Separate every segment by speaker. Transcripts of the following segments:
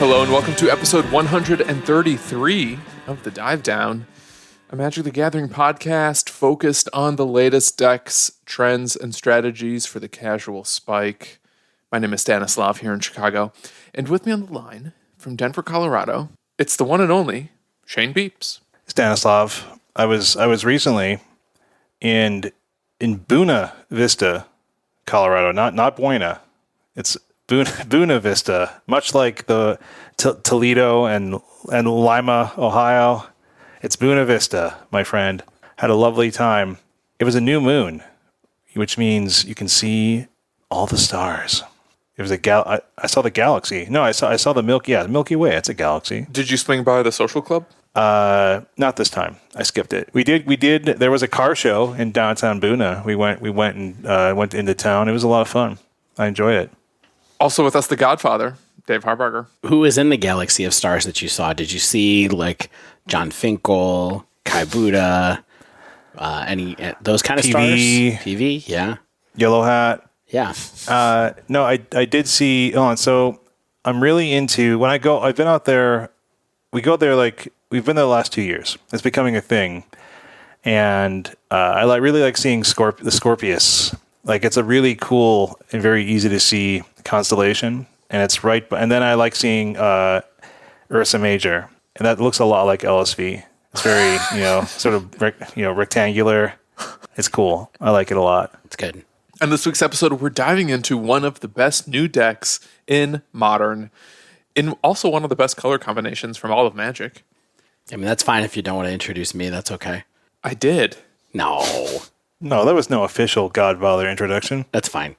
Speaker 1: Hello and welcome to episode 133 of The Dive Down, a Magic the Gathering podcast focused on the latest decks, trends, and strategies for the casual spike. My name is Stanislav here in Chicago, and with me on the line from Denver, Colorado, it's the one and only Shane Beeps.
Speaker 2: Stanislav, I was recently in Buena Vista, Colorado, not Buena. It's Buena Vista, much like the Toledo and Lima, Ohio. It's Buena Vista, my friend. Had a lovely time. It was a new moon, which means you can see all the stars. It was I saw the galaxy. No, I saw the Milky Way. It's a galaxy.
Speaker 1: Did you swing by the social club?
Speaker 2: Not this time. I skipped it. We did. There was a car show in downtown Buena. We went went into town. It was a lot of fun. I enjoyed it.
Speaker 1: Also with us, the Godfather, Dave Harburger.
Speaker 3: Who was in the galaxy of stars that you saw? Did you see like John Finkel, Kai Buddha, any those kind of stars? PV, yeah.
Speaker 2: Yellow Hat.
Speaker 3: Yeah.
Speaker 2: No, I did see. And so I'm really into when I go. I've been out there. We go there we've been there the last 2 years. It's becoming a thing, and I really like seeing the Scorpius. It's a really cool and very easy to see constellation, and it's right. And then I like seeing Ursa Major, and that looks a lot like LSV. It's very sort of rectangular. It's cool. I like it a lot.
Speaker 3: It's good.
Speaker 1: And this week's episode, we're diving into one of the best new decks in Modern, in also one of the best color combinations from all of Magic.
Speaker 3: I mean, that's fine if you don't want to introduce me. That's okay.
Speaker 1: I did.
Speaker 2: No, there was no official Godfather introduction.
Speaker 3: That's fine.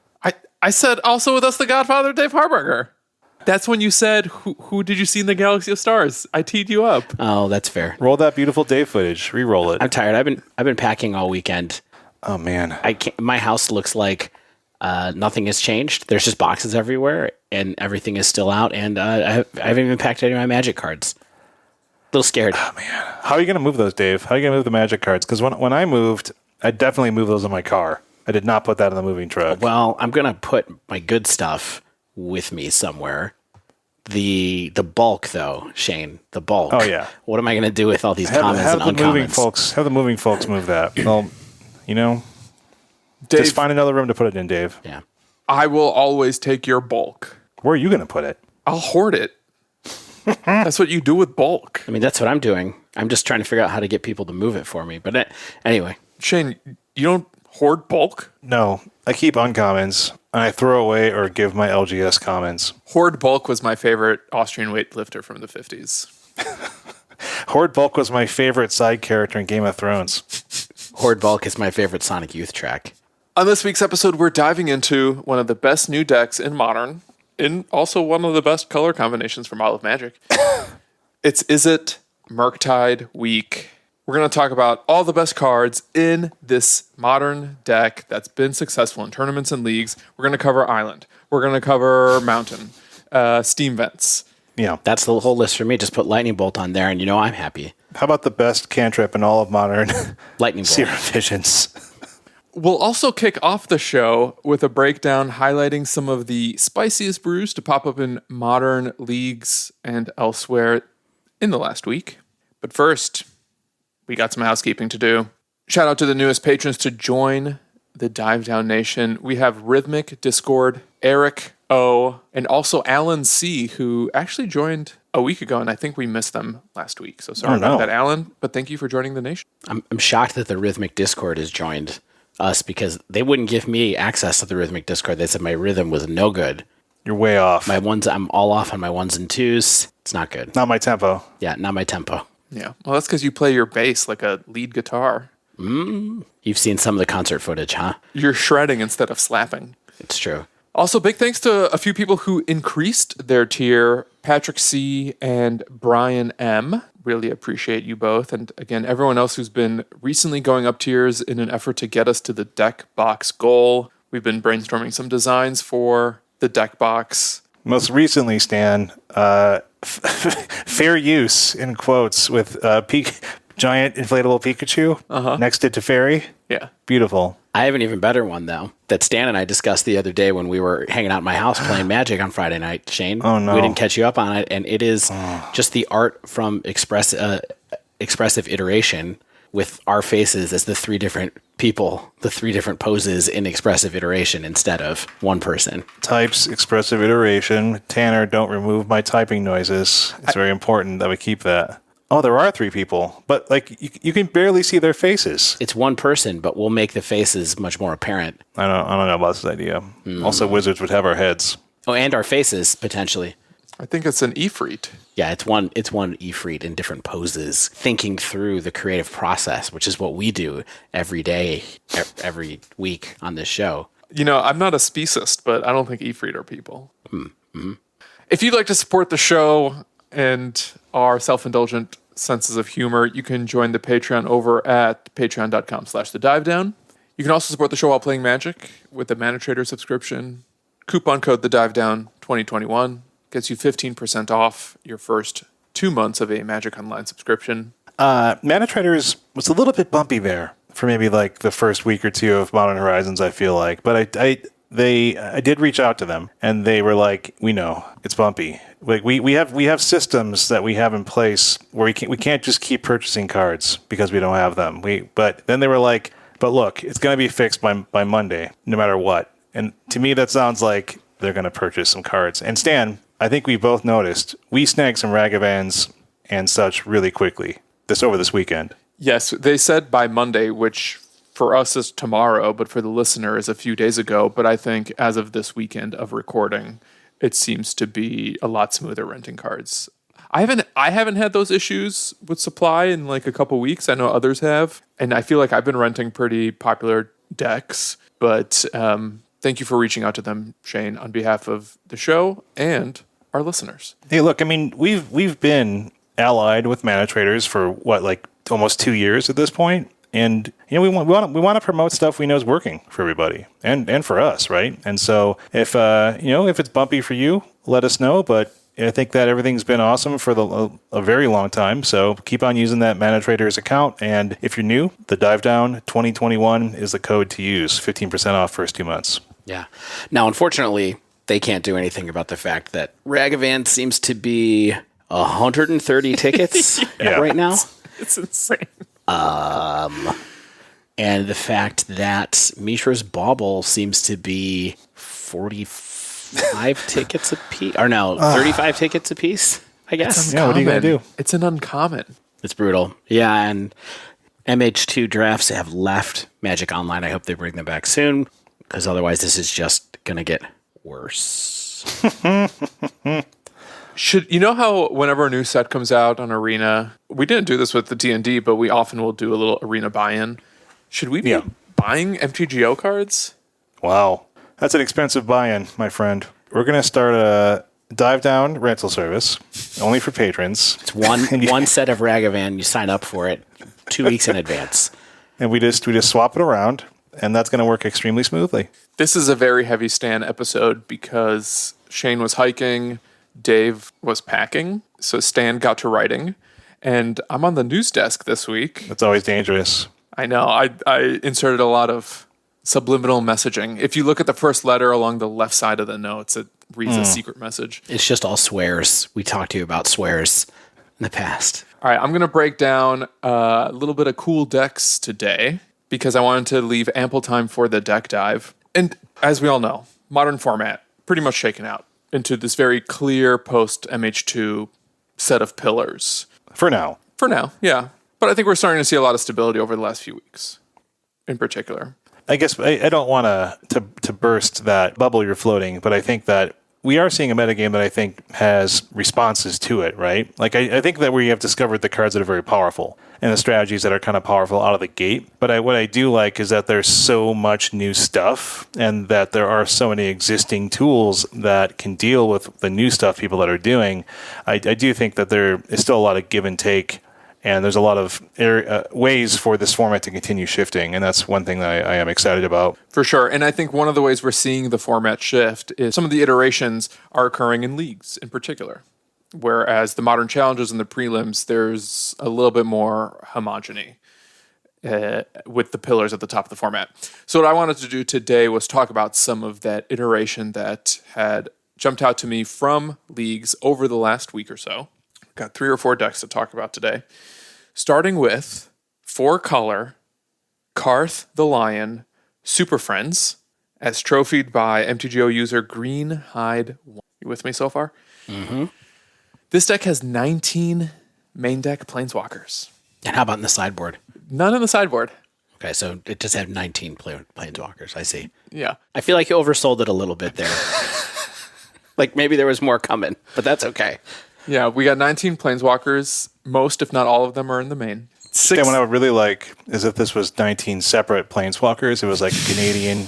Speaker 1: I said also with us, the Godfather, Dave Harburger. That's when you said, who did you see in the Galaxy of Stars? I teed you up.
Speaker 3: Oh, that's fair.
Speaker 2: Roll that beautiful Dave footage. Re-roll it.
Speaker 3: I'm tired. I've been packing all weekend.
Speaker 2: Oh, man.
Speaker 3: My house looks like nothing has changed. There's just boxes everywhere, and everything is still out, and I haven't even packed any of my Magic cards. A little scared.
Speaker 2: Oh, man. How are you going to move those, Dave? How are you going to move the Magic cards? Because when I moved, I definitely moved those in my car. I did not put that in the moving truck.
Speaker 3: Well, I'm going to put my good stuff with me somewhere. The bulk, though, Shane, the bulk.
Speaker 2: Oh, yeah.
Speaker 3: What am I going to do with all these commons and uncommons?
Speaker 2: Have the moving folks move that. Well,
Speaker 1: Dave,
Speaker 2: just find another room to put it in, Dave.
Speaker 3: Yeah.
Speaker 1: I will always take your bulk.
Speaker 2: Where are you going to put it?
Speaker 1: I'll hoard it. That's what you do with bulk.
Speaker 3: I mean, that's what I'm doing. I'm just trying to figure out how to get people to move it for me. But anyway.
Speaker 1: Shane, you don't hoard bulk?
Speaker 2: No. I keep uncommons, and I throw away or give my LGS commons.
Speaker 1: Hoard bulk was my favorite Austrian weightlifter from the 50s.
Speaker 2: Horde Bulk was my favorite side character in Game of Thrones.
Speaker 3: Horde Bulk is my favorite Sonic Youth track.
Speaker 1: On this week's episode, we're diving into one of the best new decks in Modern, and also one of the best color combinations from all of Magic. It's Izzet Murktide Week. We're going to talk about all the best cards in this Modern deck that's been successful in tournaments and leagues. We're going to cover Island. We're going to cover Mountain, Steam Vents.
Speaker 3: Yeah, that's the whole list for me. Just put Lightning Bolt on there, and I'm happy.
Speaker 2: How about the best cantrip in all of Modern?
Speaker 3: Lightning Bolt.
Speaker 2: Serum Visions.
Speaker 1: We'll also kick off the show with a breakdown highlighting some of the spiciest brews to pop up in Modern leagues and elsewhere in the last week. But first, we got some housekeeping to do. Shout out to the newest patrons to join the Dive Down Nation. We have Rhythmic Discord, Eric O, and also Alan C, who actually joined a week ago, and I think we missed them last week. So sorry about that, Alan, but thank you for joining the nation. I'm
Speaker 3: shocked that the Rhythmic Discord has joined us because they wouldn't give me access to the Rhythmic Discord. They said my rhythm was no good.
Speaker 2: You're way off.
Speaker 3: I'm all off on my ones and twos. It's not good.
Speaker 2: Not my tempo.
Speaker 3: Yeah, not my tempo.
Speaker 1: Yeah, well, that's because you play your bass like a lead guitar.
Speaker 3: You've seen some of the concert footage, huh?
Speaker 1: You're shredding instead of slapping.
Speaker 3: It's true.
Speaker 1: Also, big thanks to a few people who increased their tier, Patrick C. and Brian M. Really appreciate you both. And again, everyone else who's been recently going up tiers in an effort to get us to the deck box goal. We've been brainstorming some designs for the deck box.
Speaker 2: Most recently, Stan, fair use in quotes with giant inflatable Pikachu next to Teferi.
Speaker 1: Yeah.
Speaker 2: Beautiful.
Speaker 3: I have an even better one, though, that Stan and I discussed the other day when we were hanging out in my house playing Magic on Friday night, Shane.
Speaker 2: Oh, no.
Speaker 3: We didn't catch you up on it, and it is just the art from expressive iteration with our faces as the three different people, the three different poses in expressive iteration instead of one person.
Speaker 2: Types, expressive iteration. Tanner, don't remove my typing noises. It's very important that we keep that. Oh, there are three people, but like you can barely see their faces.
Speaker 3: It's one person, but we'll make the faces much more apparent.
Speaker 2: I don't know about this idea. Also, wizards would have our heads.
Speaker 3: Oh, and our faces, potentially.
Speaker 1: I think it's an Ifrit.
Speaker 3: Yeah, it's one Ifrit in different poses, thinking through the creative process, which is what we do every day, every week on this show.
Speaker 1: You know, I'm not a speciest, but I don't think Ifrit are people. If you'd like to support the show and our self-indulgent senses of humor, you can join the Patreon over at patreon.com/thedivedown. You can also support the show while playing Magic with the Mana Trader subscription. Coupon code TheDiveDown 2021 gets you 15% off your first 2 months of a Magic Online subscription.
Speaker 2: Mana Traders was a little bit bumpy there for maybe like the first week or two of Modern Horizons, I feel like. But I did reach out to them, and they were like, "We know it's bumpy. Like we have systems that we have in place where we can't just keep purchasing cards because we don't have them. But then they were like, but look, it's going to be fixed by Monday, no matter what." And to me, that sounds like they're going to purchase some cards. And Stan, I think we both noticed we snagged some Ragavans and such really quickly over this weekend.
Speaker 1: Yes, they said by Monday, which for us is tomorrow, but for the listener is a few days ago. But I think as of this weekend of recording, it seems to be a lot smoother renting cards. I haven't had those issues with supply in like a couple weeks. I know others have, and I feel like I've been renting pretty popular decks. But thank you for reaching out to them, Shane, on behalf of the show and our listeners.
Speaker 2: Hey, look, I mean, we've been allied with Mana Traders for what, like almost 2 years at this point. And you know, we want to promote stuff we know is working for everybody and for us, right? And so if it's bumpy for you, let us know. But I think that everything's been awesome for a very long time. So keep on using that Mana Traders account. And if you're new, the Dive Down 2021 is the code to use. 15% off first 2 months.
Speaker 3: Yeah. Now, unfortunately, they can't do anything about the fact that Ragavan seems to be 130 tickets right now.
Speaker 1: It's insane.
Speaker 3: And the fact that Mishra's Bauble seems to be 45 tickets a piece, or no, 35 tickets a piece, I guess.
Speaker 2: Yeah, what are you going to do?
Speaker 1: It's an uncommon.
Speaker 3: It's brutal. Yeah, and MH2 drafts have left Magic Online. I hope they bring them back soon, because otherwise this is just going to get worse.
Speaker 1: You know how whenever a new set comes out on Arena, we didn't do this with the D&D, but we often will do a little Arena buy-in. Should we be buying MTGO cards?
Speaker 2: Wow. That's an expensive buy-in, my friend. We're going to start a Dive Down rental service, only for patrons.
Speaker 3: It's one set of Ragavan. You sign up for it 2 weeks in advance.
Speaker 2: And we just swap it around, and that's going to work extremely smoothly.
Speaker 1: This is a very heavy Stan episode because Shane was hiking, Dave was packing, so Stan got to writing, and I'm on the news desk this week.
Speaker 2: That's always dangerous.
Speaker 1: I know. I inserted a lot of subliminal messaging. If you look at the first letter along the left side of the notes, it reads a secret message.
Speaker 3: It's just all swears. We talked to you about swears in the past.
Speaker 1: All right, I'm going to break down a little bit of cool decks today because I wanted to leave ample time for the deck dive. And as we all know, modern format pretty much shaken out into this very clear post-MH2 set of pillars.
Speaker 2: For now.
Speaker 1: For now, yeah. But I think we're starting to see a lot of stability over the last few weeks, in particular.
Speaker 2: I guess I don't want to burst that bubble you're floating, but I think that we are seeing a metagame that I think has responses to it, right? Like, I think that we have discovered the cards that are very powerful and the strategies that are kind of powerful out of the gate. But what I do like is that there's so much new stuff and that there are so many existing tools that can deal with the new stuff people that are doing. I do think that there is still a lot of give and take, and there's a lot of ways for this format to continue shifting, and that's one thing that I am excited about.
Speaker 1: For sure, and I think one of the ways we're seeing the format shift is some of the iterations are occurring in leagues in particular. Whereas the modern challenges and the prelims, there's a little bit more homogeny with the pillars at the top of the format. So what I wanted to do today was talk about some of that iteration that had jumped out to me from leagues over the last week or so. Got 3 or 4 decks to talk about today. Starting with 4-color Carth the Lion Superfriends, as trophied by MTGO user Greenhide1. You with me so far?
Speaker 3: Mm-hmm.
Speaker 1: This deck has 19 main deck Planeswalkers.
Speaker 3: And how about in the sideboard?
Speaker 1: None in the sideboard.
Speaker 3: Okay, so it just had 19 Planeswalkers. I see.
Speaker 1: Yeah.
Speaker 3: I feel like you oversold it a little bit there. Like maybe there was more coming, but that's okay.
Speaker 1: Yeah, we got 19 Planeswalkers. Most, if not all of them, are in the main.
Speaker 2: Yeah, what I would really like is if this was 19 separate Planeswalkers. It was like a Canadian,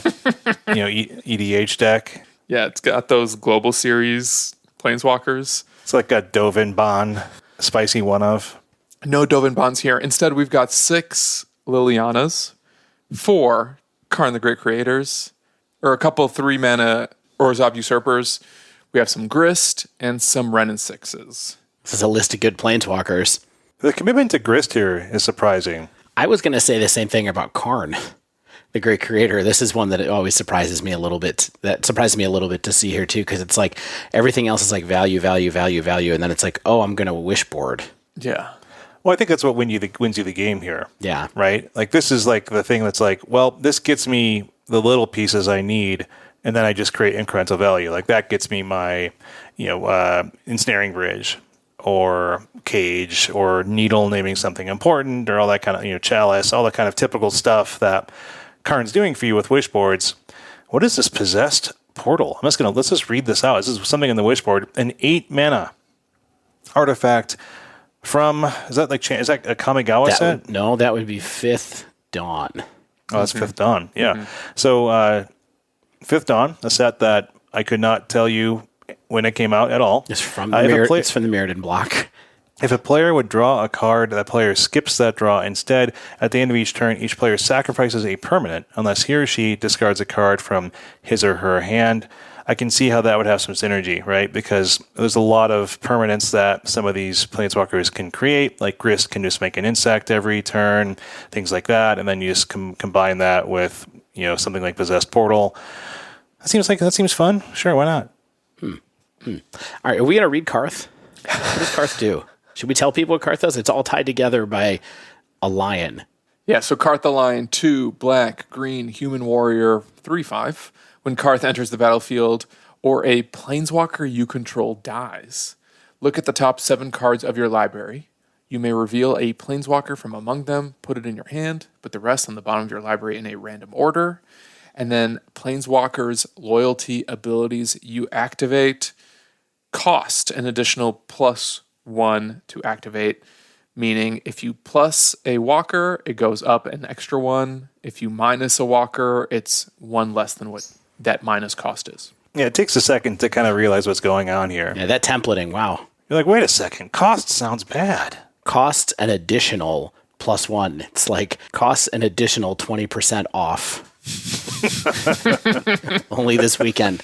Speaker 2: EDH deck.
Speaker 1: Yeah, it's got those Global Series Planeswalkers.
Speaker 2: It's like a Dovin Bond, spicy one of.
Speaker 1: No Dovin Bonds here. Instead, we've got 6 Lilianas, 4 Karn the Great Creators, or a couple 3-mana Orzhov Usurpers. We have some Grist and some Wrenn and 6s.
Speaker 3: This is a list of good Planeswalkers.
Speaker 2: The commitment to Grist here is surprising.
Speaker 3: I was going to say the same thing about Karn, the Great Creator. This is one that always surprises me a little bit. That surprises me a little bit to see here too, because it's like everything else is like value, value, value, value, and then it's like, oh, I'm going to Wishboard.
Speaker 1: Yeah.
Speaker 2: Well, I think that's what wins you the game here.
Speaker 3: Yeah.
Speaker 2: Right? Like, this is like the thing that's like, well, this gets me the little pieces I need, and then I just create incremental value. Like, that gets me my, ensnaring bridge, or cage, or needle naming something important, or all that kind of, chalice, all the kind of typical stuff that Karn's doing for you with Wishboards. What is this possessed portal? Let's just read this out. This is something in the Wishboard. An 8-mana artifact from, is that a Kamigawa set?
Speaker 3: No, that would be Fifth Dawn.
Speaker 2: Oh, that's Fifth Dawn. Yeah. Mm-hmm. So, Fifth Dawn, a set that I could not tell you when it came out at all.
Speaker 3: It's from the Mirrodin block.
Speaker 2: If a player would draw a card, that player skips that draw instead. At the end of each turn, each player sacrifices a permanent unless he or she discards a card from his or her hand. I can see how that would have some synergy, right? Because there's a lot of permanents that some of these Planeswalkers can create. Like Grist can just make an insect every turn, things like that. And then you just combine that with, something like Possessed Portal. That seems fun. Sure, why not?
Speaker 3: All right, are we going to read Carth? What does Carth do? Should we tell people what Carth does? It's all tied together by a lion.
Speaker 1: Yeah, so Carth the Lion, 2, black, green, human warrior, 3/5. When Carth enters the battlefield or a Planeswalker you control dies, look at the top 7 cards of your library. You may reveal a Planeswalker from among them, put it in your hand, put the rest on the bottom of your library in a random order. And then Planeswalker's loyalty abilities you activate cost an additional +1 to activate, meaning if you plus a walker, it goes up an extra 1. If you minus a walker, it's 1 less than what that minus cost is.
Speaker 2: Yeah, it takes a second to kind of realize what's going on here.
Speaker 3: Yeah, that templating, wow.
Speaker 2: You're like, wait a second, cost sounds bad.
Speaker 3: Cost an additional +1. It's like costs an additional 20% off. Only this weekend.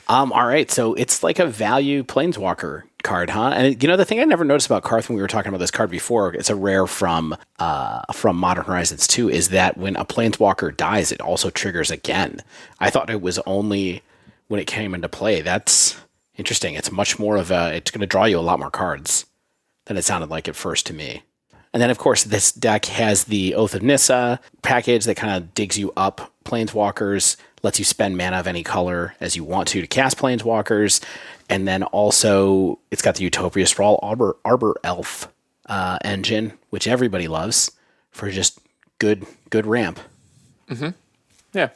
Speaker 3: All right, so it's like a value Planeswalker card, huh? And the thing I never noticed about Carth when we were talking about this card before, it's a rare from Modern Horizons 2, is that when a Planeswalker dies, it also triggers again. I thought it was only when it came into play. That's interesting. It's much more of it's going to draw you a lot more cards than it sounded like at first to me. And then, of course, this deck has the Oath of Nissa package that kind of digs you up Planeswalkers, lets you spend mana of any color as you want to cast Planeswalkers. And then also, it's got the Utopia Sprawl Arbor Elf engine, which everybody loves for just good ramp.
Speaker 1: Mm-hmm. Yeah.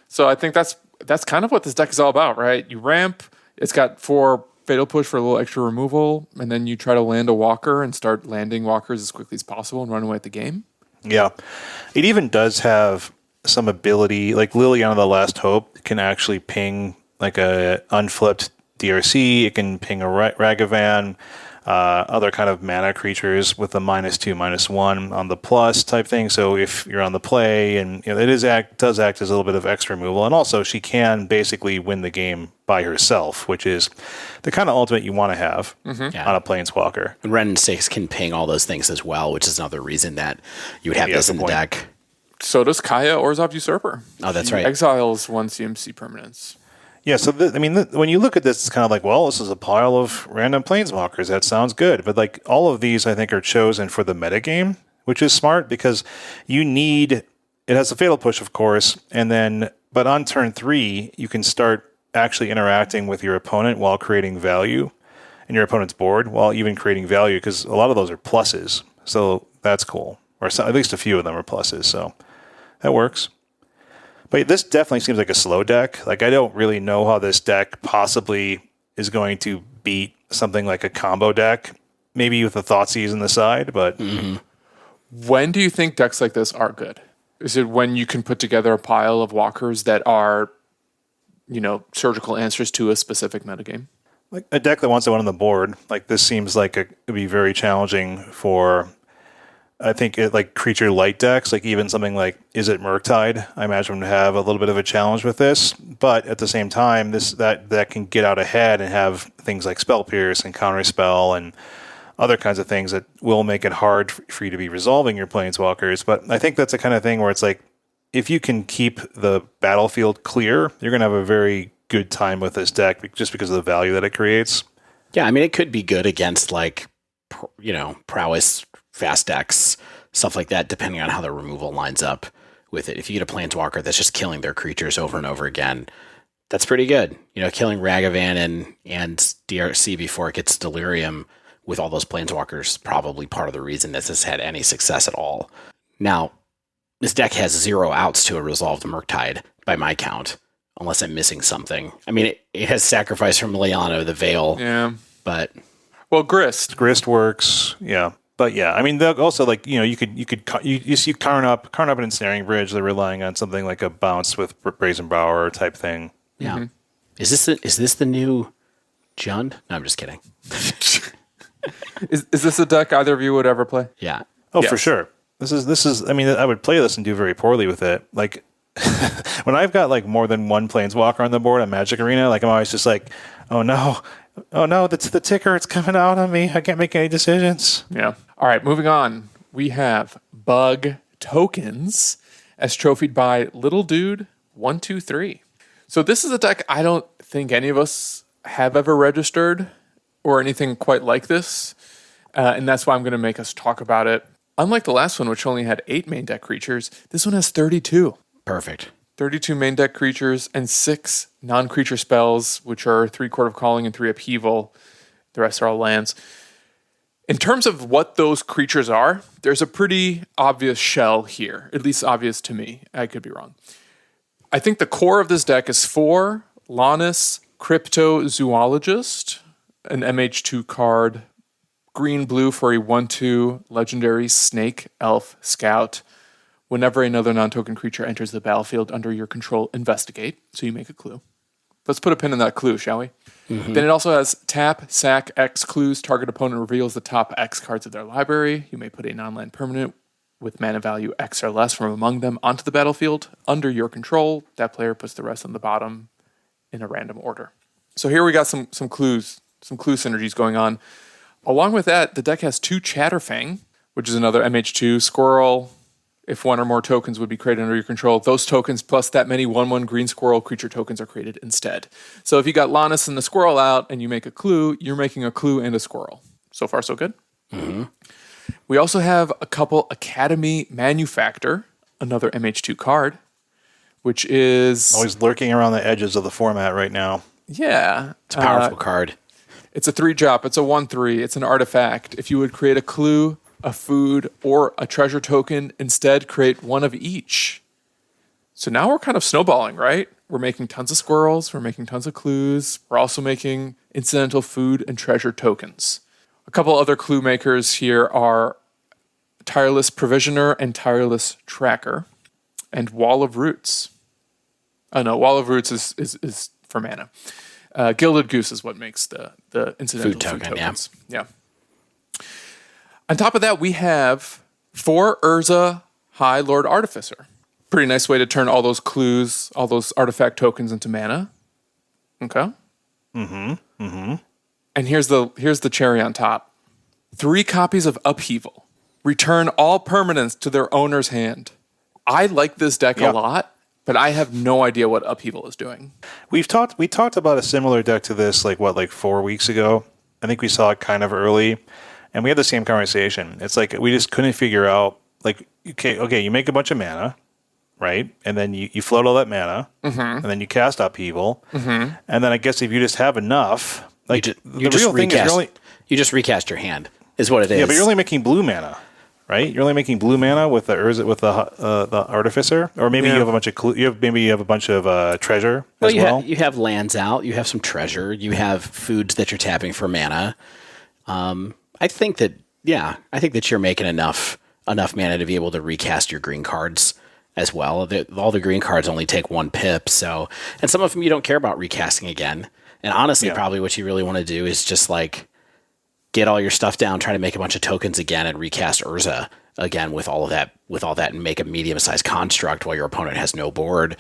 Speaker 1: So I think that's kind of what this deck is all about, right? You ramp, it's got 4 Fatal Push for a little extra removal, and then you try to land a walker and start landing walkers as quickly as possible and run away at the game.
Speaker 2: Yeah. It even does have some ability, like Liliana the Last Hope can actually ping like a unflipped DRC. It can ping a Ragavan. other kind of mana creatures with a -2/-1 on the plus type thing. So if you're on the play, and it does act as a little bit of extra removal, and also she can basically win the game by herself, which is the kind of ultimate you want to have on a planeswalker.
Speaker 3: And Ren 6 can ping all those things as well, which is another reason that you would have this in the deck.
Speaker 1: So does Kaya Orzhov Usurper.
Speaker 3: Oh, that's
Speaker 1: She
Speaker 3: right.
Speaker 1: exiles 1 CMC permanence.
Speaker 2: Yeah, so when you look at this, it's kind of like, well, this is a pile of random planeswalkers. That sounds good. But like all of these, I think, are chosen for the metagame, which is smart because it has a fatal push, of course, but on turn 3, you can start actually interacting with your opponent while creating value in your opponent's board, while even creating value, because a lot of those are pluses. So that's cool. Or at least a few of them are pluses. So that works. But this definitely seems like a slow deck. Like, I don't really know how this deck possibly is going to beat something like a combo deck, maybe with the Thoughtseize on the side, but...
Speaker 1: When do you think decks like this are good? Is it when you can put together a pile of walkers that are, surgical answers to a specific metagame?
Speaker 2: Like a deck that wants to win on the board, like this seems like it would be very challenging for... I think creature light decks, like even something like Izzet Murktide, I imagine would have a little bit of a challenge with this. But at the same time, that can get out ahead and have things like Spell Pierce and Counterspell and other kinds of things that will make it hard for you to be resolving your planeswalkers. But I think that's the kind of thing where it's like, if you can keep the battlefield clear, you're going to have a very good time with this deck just because of the value that it creates.
Speaker 3: Yeah, I mean, it could be good against prowess, fast decks, stuff like that, depending on how the removal lines up with it. If you get a planeswalker that's just killing their creatures over and over again, that's pretty good. Killing Ragavan and DRC before it gets Delirium with all those planeswalkers, probably part of the reason this has had any success at all. Now, this deck has 0 outs to a resolved Murktide, by my count, unless I'm missing something. I mean, it has Sacrifice from Liano, the Veil.
Speaker 1: Yeah.
Speaker 3: But...
Speaker 1: Well, Grist.
Speaker 2: Grist works, yeah. But yeah, I mean, also you Karn up an Ensnaring Bridge. They're relying on something like a bounce with Brazen Bower type thing.
Speaker 3: Yeah, is this the new Jund? No, I'm just kidding.
Speaker 1: Is this a deck either of you would ever play?
Speaker 3: Yeah.
Speaker 2: Oh, yes. For sure. This is. I mean, I would play this and do very poorly with it. Like when I've got more than one Planeswalker on the board on Magic Arena, I'm always just like, oh no, that's the ticker. It's coming out on me. I can't make any decisions.
Speaker 1: Yeah. All right, moving on. We have Bug Tokens as trophied by Little Dude 123. So this is a deck I don't think any of us have ever registered or anything quite like this. And that's why I'm going to make us talk about it. Unlike the last one, which only had 8 main deck creatures, this one has 32.
Speaker 3: Perfect.
Speaker 1: 32 main deck creatures and 6 non-creature spells, which are 3 Court of Calling and 3 Upheaval. The rest are all lands. In terms of what those creatures are, there's a pretty obvious shell here, at least obvious to me. I could be wrong. I think the core of this deck is 4 Lannis Cryptozoologist, an MH2 card, green-blue for a 1/2 legendary Snake Elf Scout. Whenever another non-token creature enters the battlefield under your control, investigate. So you make a clue. Let's put a pin in that clue, shall we? Mm-hmm. Then it also has tap, sack, X clues. Target opponent reveals the top X cards of their library. You may put a non-land permanent with mana value X or less from among them onto the battlefield under your control. That player puts the rest on the bottom in a random order. So here we got some clues, some clue synergies going on. Along with that, the deck has 2 Chatterfang, which is another MH2 squirrel. If 1 or more tokens would be created under your control, those tokens plus that many 1/1 green squirrel creature tokens are created instead. So if you got Lannis and the squirrel out and you make a clue, you're making a clue and a squirrel. So far, so good. Mm-hmm. We also have a couple Academy Manufactor, another MH2 card, which is...
Speaker 2: always lurking around the edges of the format right now.
Speaker 1: Yeah.
Speaker 3: It's a powerful card.
Speaker 1: It's a 3-drop. It's a 1/3. It's an artifact. If you would create a clue, a food, or a treasure token, instead create 1 of each. So now we're kind of snowballing, right? We're making tons of squirrels. We're making tons of clues. We're also making incidental food and treasure tokens. A couple other clue makers here are Tireless Provisioner and Tireless Tracker, and Wall of Roots. Oh no, Wall of Roots is for mana. Gilded Goose is what makes the incidental food tokens. Yeah. On top of that, we have 4 Urza High Lord Artificer. Pretty nice way to turn all those clues, all those artifact tokens into mana. Okay. And here's the cherry on top. 3 copies of Upheaval. Return all permanents to their owner's hand. I like this deck a lot, but I have no idea what Upheaval is doing.
Speaker 2: We talked about a similar deck to this, like 4 weeks ago. I think we saw it kind of early, and we had the same conversation. It's like we just couldn't figure out, like, okay, you make a bunch of mana, right? And then you float all that mana, and then you cast Upheaval, and then I guess if you just have enough, like the real thing is
Speaker 3: you just recast your hand, is what it is.
Speaker 2: Yeah, but you're only making blue mana, right? You're only making blue mana with the Artificer, or maybe you have a bunch of treasure as well.
Speaker 3: You have lands out, you have some treasure, you have foods that you're tapping for mana. I think that you're making enough mana to be able to recast your green cards as well. All the green cards only take 1 pip, and some of them you don't care about recasting again. And honestly, probably what you really want to do is just like get all your stuff down, try to make a bunch of tokens again, and recast Urza again with all that, and make a medium-sized construct while your opponent has no board.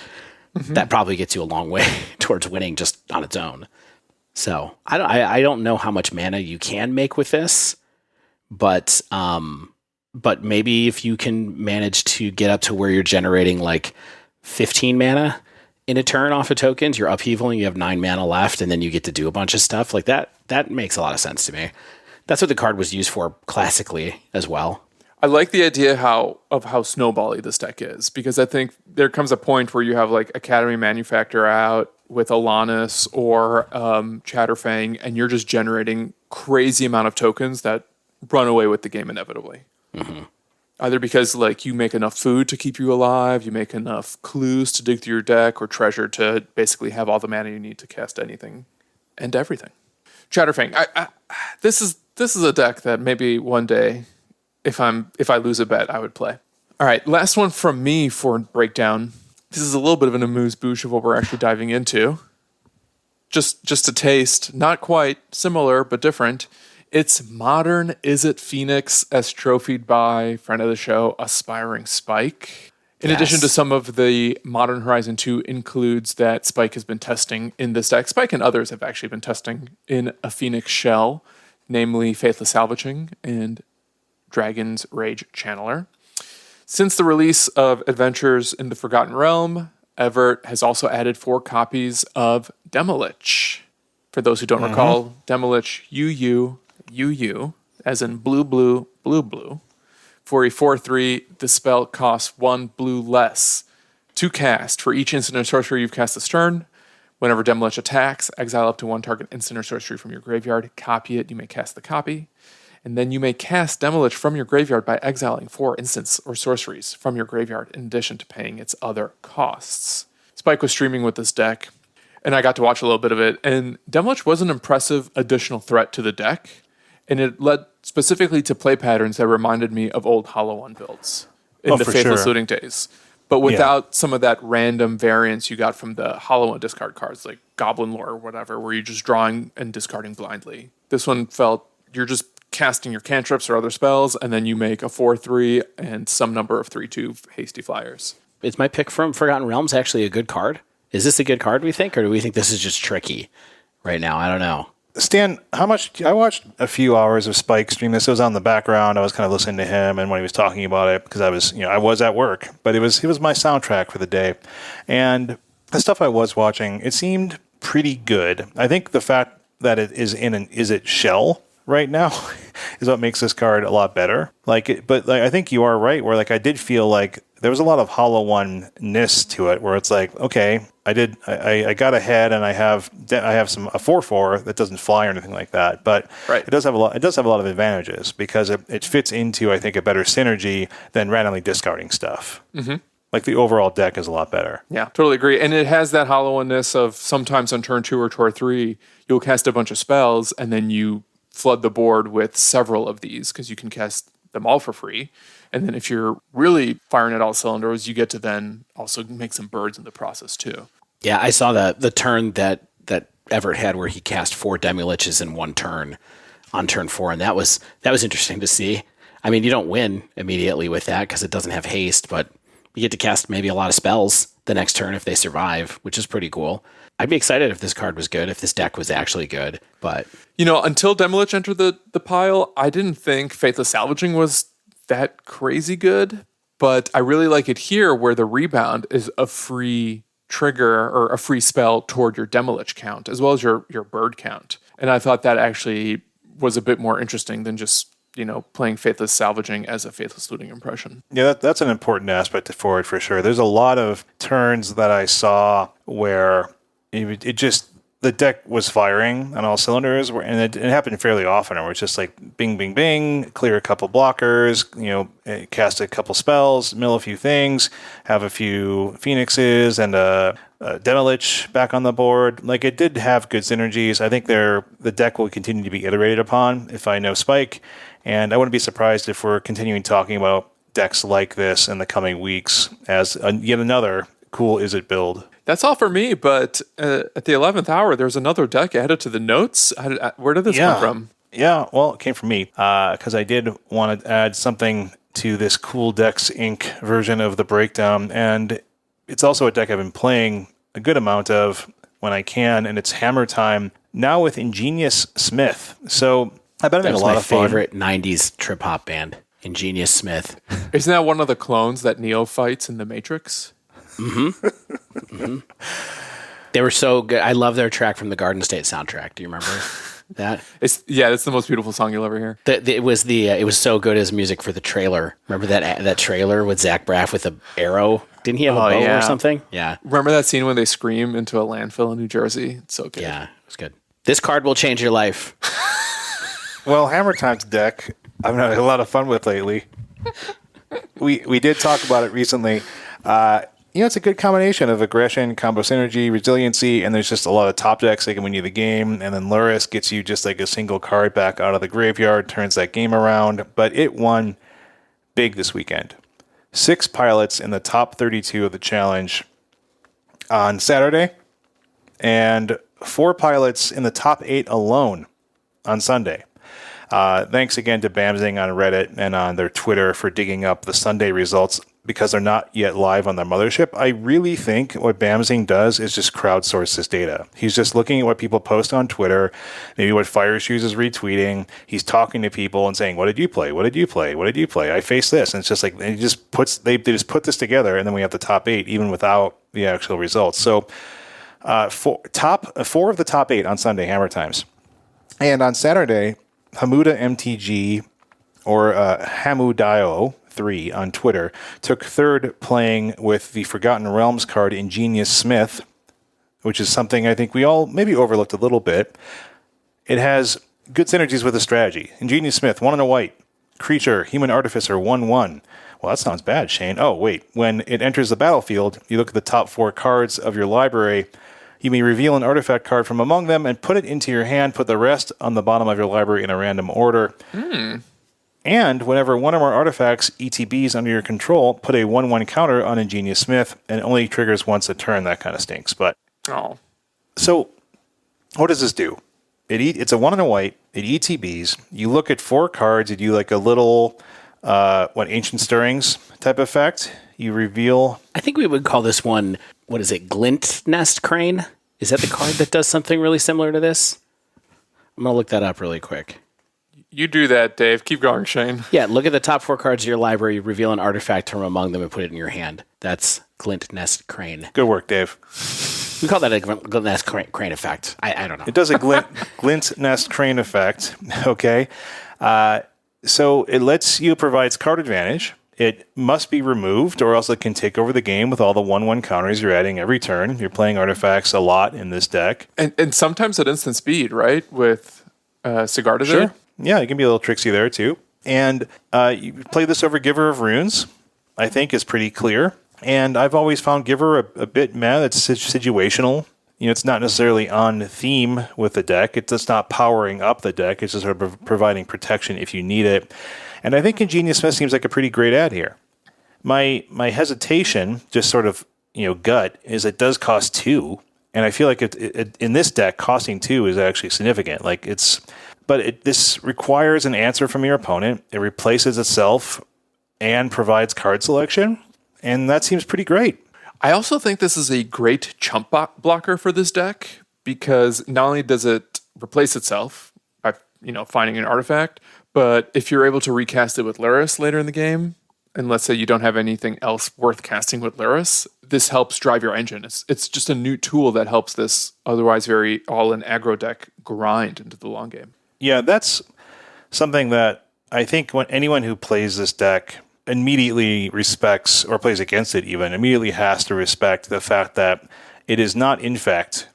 Speaker 3: That probably gets you a long way towards winning just on its own. So I don't know how much mana you can make with this, but maybe if you can manage to get up to where you're generating like 15 mana in a turn off of tokens, you're upheavaling, you have 9 mana left, and then you get to do a bunch of stuff like that. That makes a lot of sense to me. That's what the card was used for classically as well.
Speaker 1: I like the idea of how snowbally this deck is, because I think there comes a point where you have like Academy Manufacturer out with Alanis or Chatterfang, and you're just generating crazy amount of tokens that run away with the game inevitably. Either because like you make enough food to keep you alive, you make enough clues to dig through your deck, or treasure to basically have all the mana you need to cast anything and everything. Chatterfang, this is a deck that maybe one day, if I lose a bet, I would play. All right, last one from me for breakdown. This is a little bit of an amuse-bouche of what we're actually diving into. Just a taste, not quite similar, but different. It's modern Izzet Phoenix, as trophied by friend of the show, Aspiring Spike. In addition to some of the Modern Horizon 2 includes that Spike has been testing in this deck. Spike and others have actually been testing in a Phoenix shell, namely Faithless Salvaging and Dragon's Rage Channeler. Since the release of Adventures in the Forgotten Realm, Evert has also added 4 copies of Demolich. For those who don't recall, Demolich UU, as in blue, blue, blue, blue. For a 4/3, the spell costs 1 blue less to cast. For each instant or sorcery you've cast this turn, whenever Demolich attacks, exile up to 1 target instant or sorcery from your graveyard, copy it, you may cast the copy. And then you may cast Demolich from your graveyard by exiling 4 instants or sorceries from your graveyard, in addition to paying its other costs. Spike was streaming with this deck, and I got to watch a little bit of it, and Demolich was an impressive additional threat to the deck, and it led specifically to play patterns that reminded me of old Hollow One builds in the Faithless Looting days, but without some of that random variance you got from the Hollow One discard cards, like Goblin Lore or whatever, where you're just drawing and discarding blindly. This one felt you're just casting your cantrips or other spells, and then you make a 4/3 and some number of 3/2 hasty flyers.
Speaker 3: Is my pick from Forgotten Realms actually a good card? Is this a good card, we think, or do we think this is just tricky right now? I don't know.
Speaker 2: Stan, I watched a few hours of Spike stream this. It was on the background. I was kind of listening to him and when he was talking about it, because I was at work, but it was my soundtrack for the day. And the stuff I was watching, it seemed pretty good. I think the fact that it is in an Izzet shell right now is what makes this card a lot better. But I think you are right, where I did feel like there was a lot of Hollow One-ness to it, where it's like, okay, I got ahead and I have a 4/4 that doesn't fly or anything like that, but it does have a lot of advantages because it fits into, I think, a better synergy than randomly discarding stuff. Like the overall deck is a lot better.
Speaker 1: Yeah, totally agree. And it has that Hollow One-ness of sometimes on turn 2 or turn 3, you'll cast a bunch of spells and then you flood the board with several of these because you can cast them all for free. And then if you're really firing at all cylinders, you get to then also make some birds in the process too.
Speaker 3: Yeah, I saw the turn that Everett had where he cast 4 Demuliches in one turn on turn 4, and that was interesting to see. I mean, you don't win immediately with that because it doesn't have haste, but you get to cast maybe a lot of spells the next turn if they survive, which is pretty cool. I'd be excited if this card was good, if this deck was actually good, but...
Speaker 1: Until Demolich entered the pile, I didn't think Faithless Salvaging was that crazy good, but I really like it here where the rebound is a free trigger or a free spell toward your Demolich count, as well as your bird count. And I thought that actually was a bit more interesting than just, playing Faithless Salvaging as a Faithless Looting impression.
Speaker 2: Yeah, that's an important aspect for it for sure. There's a lot of turns that I saw where it just, the deck was firing on all cylinders, and it happened fairly often, where it's just like bing, bing, bing, clear a couple blockers, cast a couple spells, mill a few things, have a few Phoenixes and a Demolich back on the board. Like, it did have good synergies. I think the deck will continue to be iterated upon if I know Spike, and I wouldn't be surprised if we're continuing talking about decks like this in the coming weeks as yet another cool Izzet build.
Speaker 1: That's all for me, but at the 11th hour, there's another deck added to the notes. Where did this come from?
Speaker 2: Yeah, well, it came from me because I did want to add something to this Cool Decks Inc. version of the breakdown, and it's also a deck I've been playing a good amount of when I can, and it's Hammertime, now with Ingenious Smith. So I bet I'm having a lot of fun.
Speaker 3: That's my favorite 90s trip-hop band, Ingenious Smith.
Speaker 1: Isn't that one of the clones that Neo fights in The Matrix?
Speaker 3: Mm-hmm. They were so good. I love their track from the Garden State soundtrack. Do you remember that?
Speaker 1: It's the most beautiful song you'll ever hear.
Speaker 3: It was so good as music for the trailer. Remember that trailer with Zach Braff with an arrow? Didn't he have a bow or something? Yeah.
Speaker 1: Remember that scene when they scream into a landfill in New Jersey? It's so good.
Speaker 3: Yeah, it was good. This card will change your life.
Speaker 2: Well, Hammertime's deck, I've had a lot of fun with lately. We did talk about it recently. It's a good combination of aggression, combo synergy, resiliency, and there's just a lot of top decks that can win you the game. And then Luris gets you just like a single card back out of the graveyard, turns that game around. But it won big this weekend. 6 pilots in the top 32 of the challenge on Saturday, and 4 pilots in the top 8 alone on Sunday. Thanks again to Bamzing on Reddit and on their Twitter for digging up the Sunday results because they're not yet live on their mothership. I really think what Bamzing does is just crowdsource this data. He's just looking at what people post on Twitter, maybe what Fire Shoes is retweeting. He's talking to people and saying, what did you play? What did you play? What did you play? I faced this. And it's just like, they just put this together, and then we have the top 8 even without the actual results. So 4 of the top 8 on Sunday, Hammer Times. And on Saturday, Hamuda MTG or Hamudio 3 on Twitter took third playing with the Forgotten Realms card Ingenious Smith, which is something I think we all maybe overlooked a little bit. It has good synergies with the strategy. Ingenious Smith, 1 and a white. Creature, Human Artificer, 1/1. Well, that sounds bad, Shane. Oh, wait. When it enters the battlefield, you look at the top 4 cards of your library. You may reveal an artifact card from among them and put it into your hand. Put the rest on the bottom of your library in a random order. And whenever one or more artifacts, ETBs under your control, put a 1/1 counter on Ingenious Smith, and it only triggers once a turn. That kind of stinks. But So what does this do? It's a 1 and a white. It ETBs. You look at 4 cards. You do like a little Ancient Stirrings type effect. You reveal.
Speaker 3: I think we would call this one, what is it, Glint Nest Crane? Is that the card that does something really similar to this? I'm going to look that up really quick.
Speaker 1: You do that, Dave. Keep going, Shane.
Speaker 3: Yeah, look at the top 4 cards of your library, reveal an artifact from among them, and put it in your hand. That's Glint Nest Crane.
Speaker 2: Good work, Dave.
Speaker 3: We call that a Glint Nest Crane effect. I don't know.
Speaker 2: It does a Glint Nest Crane effect. Okay. So it provides card advantage. It must be removed, or else it can take over the game with all the 1/1 counters you're adding every turn. You're playing artifacts a lot in this deck.
Speaker 1: And sometimes at instant speed, right? With Sigarda
Speaker 2: Sure.
Speaker 1: there?
Speaker 2: Yeah, it can be a little tricksy there, too. And you play this over Giver of Runes, I think is pretty clear. And I've always found Giver a bit meh. It's situational. It's not necessarily on theme with the deck. It's just not powering up the deck. It's just sort of providing protection if you need it. And I think Ingenious Smith seems like a pretty great ad here. My hesitation, just sort of gut, is it does cost 2, and I feel like it in this deck costing 2 is actually significant. Like it's But this requires an answer from your opponent. It replaces itself and provides card selection. And that seems pretty great.
Speaker 1: I also think this is a great chump blocker for this deck because not only does it replace itself by finding an artifact, but if you're able to recast it with Lyris later in the game, and let's say you don't have anything else worth casting with Lyris, this helps drive your engine. It's just a new tool that helps this otherwise very all-in aggro deck grind into the long game.
Speaker 2: Yeah, that's something that I think when anyone who plays this deck immediately respects, or plays against it even, immediately has to respect the fact that it is not Infect,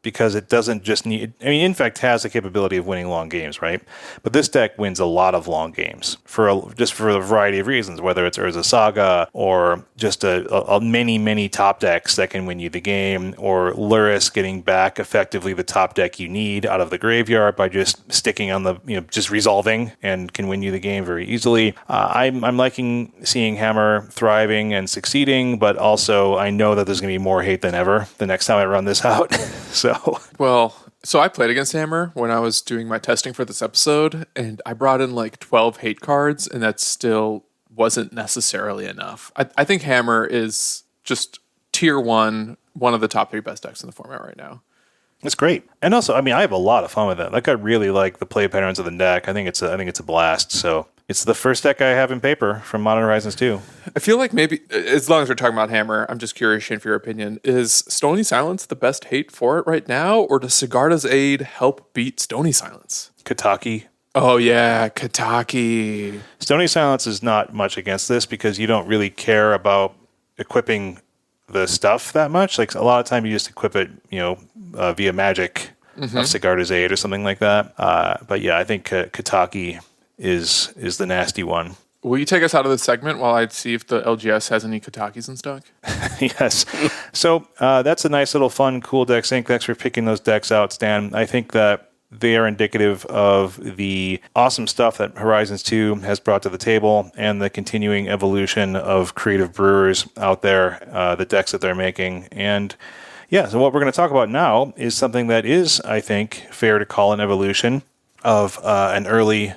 Speaker 2: because it doesn't just need... I mean, Infect has the capability of winning long games, right? But this deck wins a lot of long games for a variety of reasons, whether it's Urza Saga or just a many top decks that can win you the game, or Lyris getting back effectively the top deck you need out of the graveyard by just sticking on the, just resolving and can win you the game very easily. I'm liking seeing Hammer thriving and succeeding, but also I know that there's going to be more hate than ever the next time I run this out.
Speaker 1: So I played against Hammer when I was doing my testing for this episode, and I brought in like 12 hate cards, and that still wasn't necessarily enough. I think Hammer is just tier one of the top 3 best decks in the format right now.
Speaker 2: It's great. And also, I mean, I have a lot of fun with it. Like, I really like the play patterns of the deck. I think it's a blast. So it's the first deck I have in paper from Modern Horizons 2.
Speaker 1: I feel like maybe, as long as we're talking about Hammer, I'm just curious, Shane, for your opinion. Is Stony Silence the best hate for it right now, or does Sigarda's Aid help beat Stony Silence?
Speaker 2: Kataki.
Speaker 1: Oh, yeah, Kataki.
Speaker 2: Stony Silence is not much against this because you don't really care about equipping the stuff that much. Like, a lot of time you just equip it, via magic of Sigarda's Aid or something like that. But yeah, I think Kataki is the nasty one.
Speaker 1: Will you take us out of this segment while I see if the LGS has any Katakis in stock?
Speaker 2: Yes. So that's a nice little fun, cool deck sync. Thanks for picking those decks out, Stan. I think that they are indicative of the awesome stuff that Horizons 2 has brought to the table and the continuing evolution of creative brewers out there, the decks that they're making. And yeah, so what we're going to talk about now is something that is, I think, fair to call an evolution of an early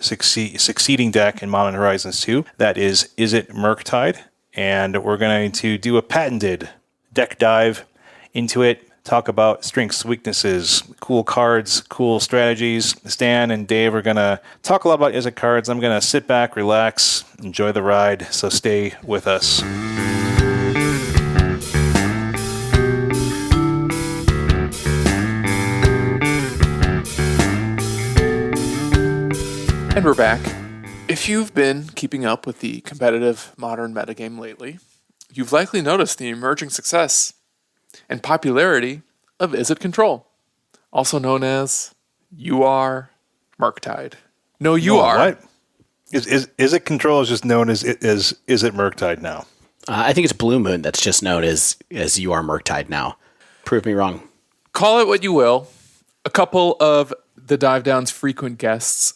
Speaker 2: succeeding deck in Modern Horizons 2. That is Izzet Murktide. And we're going to do a patented deck dive into it, talk about strengths, weaknesses, cool cards, cool strategies. Stan and Dave are going to talk a lot about Izzet cards. I'm going to sit back, relax, enjoy the ride. So stay with us.
Speaker 1: And we're back. If you've been keeping up with the competitive modern metagame lately, you've likely noticed the emerging success and popularity of Izzet Control, also known as UR Murktide. No, you are.
Speaker 2: What? Izzet Control is just known as Izzet Murktide now?
Speaker 3: I think it's Blue Moon that's just known as UR Murktide now. Prove me wrong.
Speaker 1: Call it what you will. A couple of the Dive Down's frequent guests,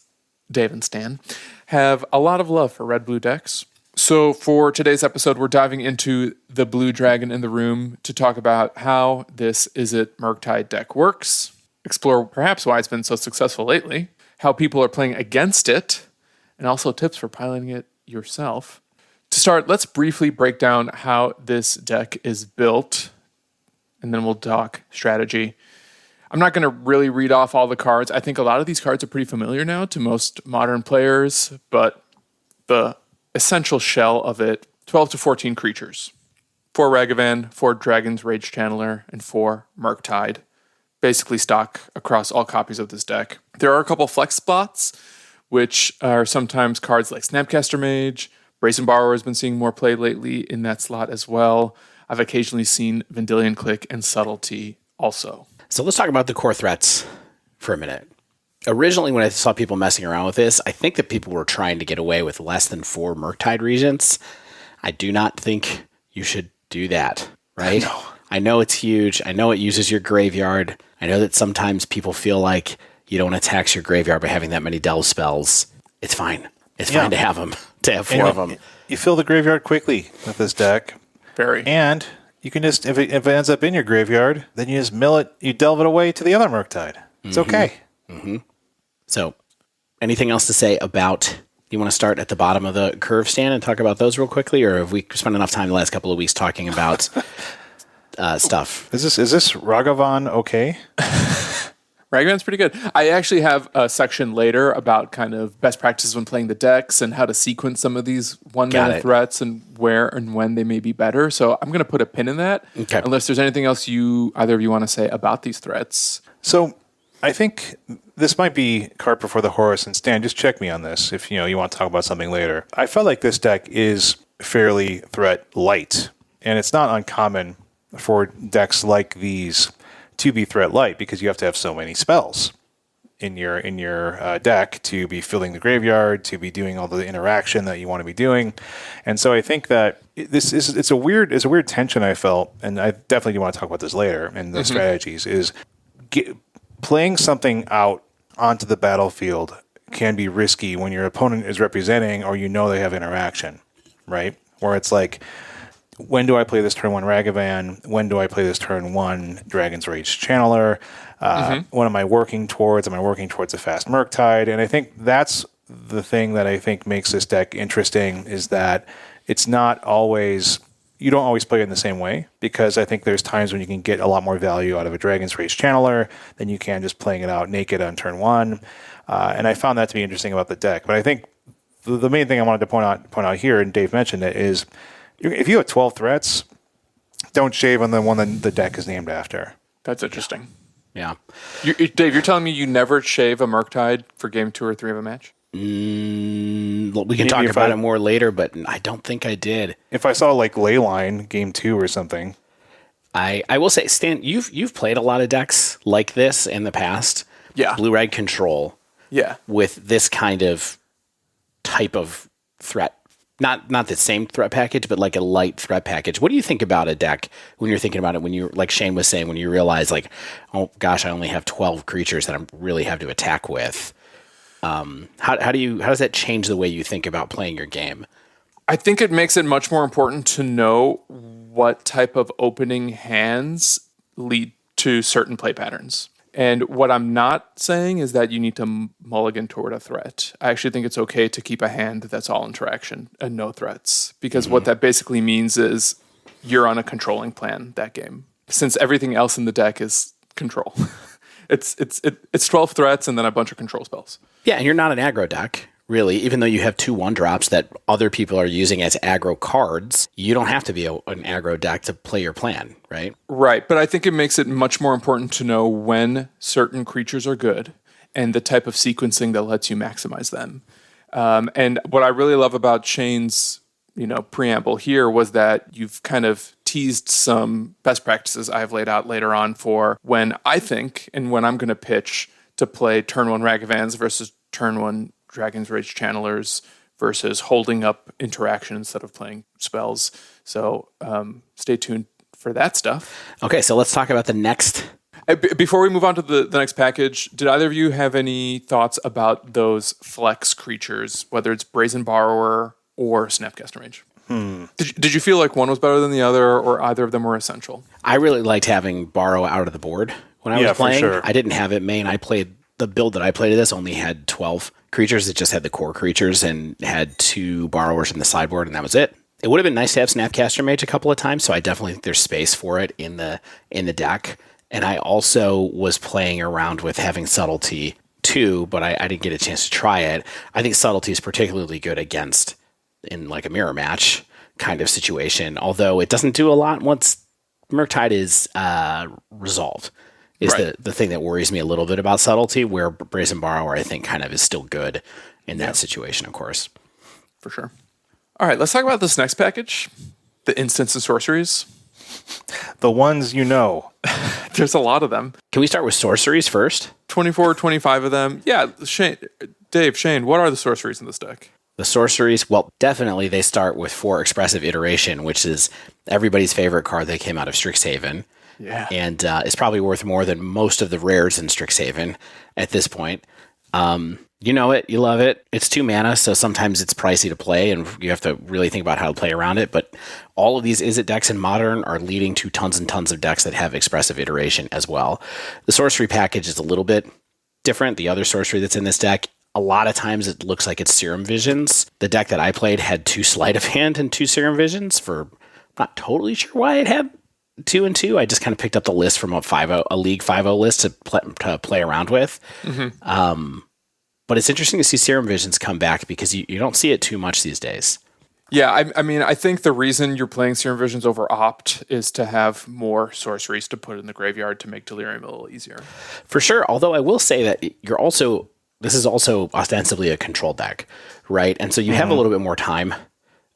Speaker 1: Dave and Stan, have a lot of love for red-blue decks. So for today's episode, we're diving into the blue dragon in the room to talk about how this Izzet Murktide deck works, explore perhaps why it's been so successful lately, how people are playing against it, and also tips for piloting it yourself. To start, let's briefly break down how this deck is built, and then we'll talk strategy. I'm not going to really read off all the cards. I think a lot of these cards are pretty familiar now to most modern players, but the essential shell of it, 12 to 14 creatures. 4 Ragavan, 4 Dragon's Rage Channeler, and 4 Murktide. Basically stock across all copies of this deck. There are a couple flex spots, which are sometimes cards like Snapcaster Mage. Brazen Borrower has been seeing more play lately in that slot as well. I've occasionally seen Vendilion Click and Subtlety also.
Speaker 3: So let's talk about the core threats for a minute. Originally, when I saw people messing around with this, I think that people were trying to get away with less than 4 Murktide Regents. I do not think you should do that, right?
Speaker 2: No.
Speaker 3: I know it's huge. I know it uses your graveyard. I know that sometimes people feel like you don't want to tax your graveyard by having that many delve spells. It's fine. It's fine to have them, to have 4 of them.
Speaker 2: You fill the graveyard quickly with this deck.
Speaker 1: Very.
Speaker 2: And you can just, if it ends up in your graveyard, then you just mill it, you delve it away to the other Murktide. It's okay.
Speaker 3: Mm-hmm. So anything else to say about, you want to start at the bottom of the curve, Stan, and talk about those real quickly? Or have we spent enough time the last couple of weeks talking about stuff?
Speaker 2: Is this Ragavan okay?
Speaker 1: Ragavan's pretty good. I actually have a section later about kind of best practices when playing the decks and how to sequence some of these one-mana threats and where and when they may be better. So I'm going to put a pin in that, unless there's anything else either of you want to say about these threats.
Speaker 2: So I think this might be cart before the horse, and Stan, just check me on this if you want to talk about something later. I felt like this deck is fairly threat light, and it's not uncommon for decks like these to be threat light because you have to have so many spells in your deck to be filling the graveyard, to be doing all the interaction that you want to be doing. And so I think that it's a weird tension I felt, and I definitely do want to talk about this later and the strategies, is playing something out onto the battlefield can be risky when your opponent is representing or they have interaction, right? Where it's like, when do I play this turn 1 Ragavan? When do I play this turn 1 Dragon's Rage Channeler? What am I working towards? Am I working towards a fast Murktide? And I think that's the thing that I think makes this deck interesting, is that it's not always, you don't always play it in the same way, because I think there's times when you can get a lot more value out of a Dragon's Rage Channeler than you can just playing it out naked on turn 1. And I found that to be interesting about the deck. But I think the main thing I wanted to point out here, and Dave mentioned it, is if you have 12 threats, don't shave on the one that the deck is named after.
Speaker 1: That's interesting.
Speaker 3: Yeah.
Speaker 1: Dave, you're telling me you never shave a Murktide for game 2 or 3 of a match?
Speaker 3: We can talk about it more later, but I don't think I did.
Speaker 2: If I saw like Leyline game 2 or something.
Speaker 3: I will say, Stan, you've played a lot of decks like this in the past.
Speaker 1: Yeah.
Speaker 3: Blue Red Control.
Speaker 1: Yeah.
Speaker 3: With this kind of type of threat. Not the same threat package, but like a light threat package. What do you think about a deck when you're thinking about it, when you, like Shane was saying, when you realize like, oh gosh, I only have 12 creatures that I really have to attack with? How does that change the way you think about playing your game?
Speaker 1: I think it makes it much more important to know what type of opening hands lead to certain play patterns. And what I'm not saying is that you need to mulligan toward a threat. I actually think it's okay to keep a hand that's all interaction and no threats, because what that basically means is you're on a controlling plan that game, since everything else in the deck is control. It's 12 threats and then a bunch of control spells.
Speaker 3: Yeah, and you're not an aggro deck, really. Even though you have 2 1-drops that other people are using as aggro cards, you don't have to be an aggro deck to play your plan, right?
Speaker 1: Right, but I think it makes it much more important to know when certain creatures are good and the type of sequencing that lets you maximize them. And what I really love about Shane's preamble here was that you've kind of teased some best practices I've laid out later on for when I think and when I'm going to pitch to play turn 1 Ragavans versus turn 1 Dragon's Rage Channelers versus holding up interaction instead of playing spells. So stay tuned for that stuff.
Speaker 3: Okay, so let's talk about the next.
Speaker 1: Before we move on to the next package, did either of you have any thoughts about those flex creatures, whether it's Brazen Borrower or Snapcaster Mage? Did you feel like one was better than the other, or either of them were essential?
Speaker 3: I really liked having Borrow out of the board when I was playing.
Speaker 2: For sure.
Speaker 3: I didn't have it main. The build that I played of this only had 12 creatures. It just had the core creatures and had 2 borrowers in the sideboard, and that was it. It would have been nice to have Snapcaster Mage a couple of times, so I definitely think there's space for it in the deck. And I also was playing around with having Subtlety too, but I didn't get a chance to try it. I think Subtlety is particularly good against in like a mirror match kind of situation, although it doesn't do a lot once Murktide is resolved. Is right. the thing that worries me a little bit about Subtlety, where Brazen Borrower, I think, kind of is still good in that situation, of course.
Speaker 1: For sure. All right, let's talk about this next package, the instants and sorceries.
Speaker 2: The ones you know.
Speaker 1: There's a lot of them.
Speaker 3: Can we start with sorceries first?
Speaker 1: 24 or 25 of them. Yeah, Shane, what are the sorceries in this deck?
Speaker 3: The sorceries, well, definitely they start with 4 Expressive Iteration, which is everybody's favorite card that came out of Strixhaven.
Speaker 1: Yeah.
Speaker 3: And it's probably worth more than most of the rares in Strixhaven at this point. You know it. You love it. It's 2 mana, so sometimes it's pricey to play, and you have to really think about how to play around it. But all of these Izzet decks in Modern are leading to tons and tons of decks that have Expressive Iteration as well. The sorcery package is a little bit different. The other sorcery that's in this deck, a lot of times it looks like it's Serum Visions. The deck that I played had 2 Sleight of Hand and 2 Serum Visions. I'm not totally sure why it had 2 and 2. I just kind of picked up the list from a League 5.0 list to play around with. But it's interesting to see Serum Visions come back because you don't see it too much these days.
Speaker 1: Yeah, I mean, I think the reason you're playing Serum Visions over Opt is to have more sorceries to put in the graveyard to make Delirium a little easier.
Speaker 3: For sure. Although I will say that this is also ostensibly a control deck, right? And so you have a little bit more time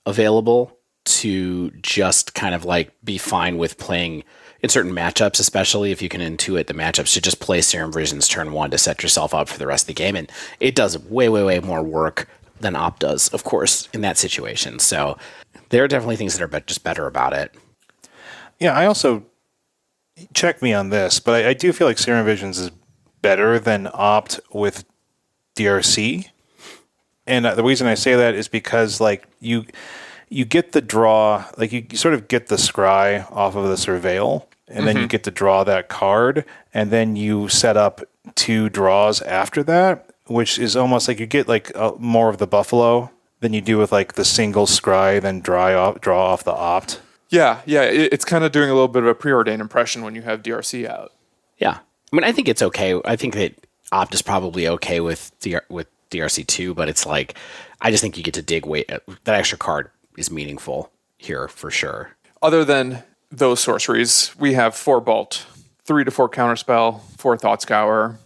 Speaker 3: available to just kind of like be fine with playing in certain matchups, especially if you can intuit the matchups, to just play Serum Visions turn 1 to set yourself up for the rest of the game. And it does way, way, way more work than Opt does, of course, in that situation. So there are definitely things that are just better about it.
Speaker 2: Yeah, I also, check me on this, but I do feel like Serum Visions is better than Opt with DRC. And the reason I say that is because like you get the draw, like you sort of get the scry off of the Surveil, and then you get to draw that card, and then you set up 2 draws after that, which is almost like you get like more of the Buffalo than you do with like the single scry, then draw off the Opt.
Speaker 1: Yeah, it's kind of doing a little bit of a preordained impression when you have DRC out.
Speaker 3: Yeah. I mean, I think it's okay. I think that Opt is probably okay with DRC 2, but it's like, I just think you get to dig that extra card is meaningful here for sure.
Speaker 1: Other than those sorceries, we have 4 Bolt, 3 to 4 Counterspell, 4 Thought Scour.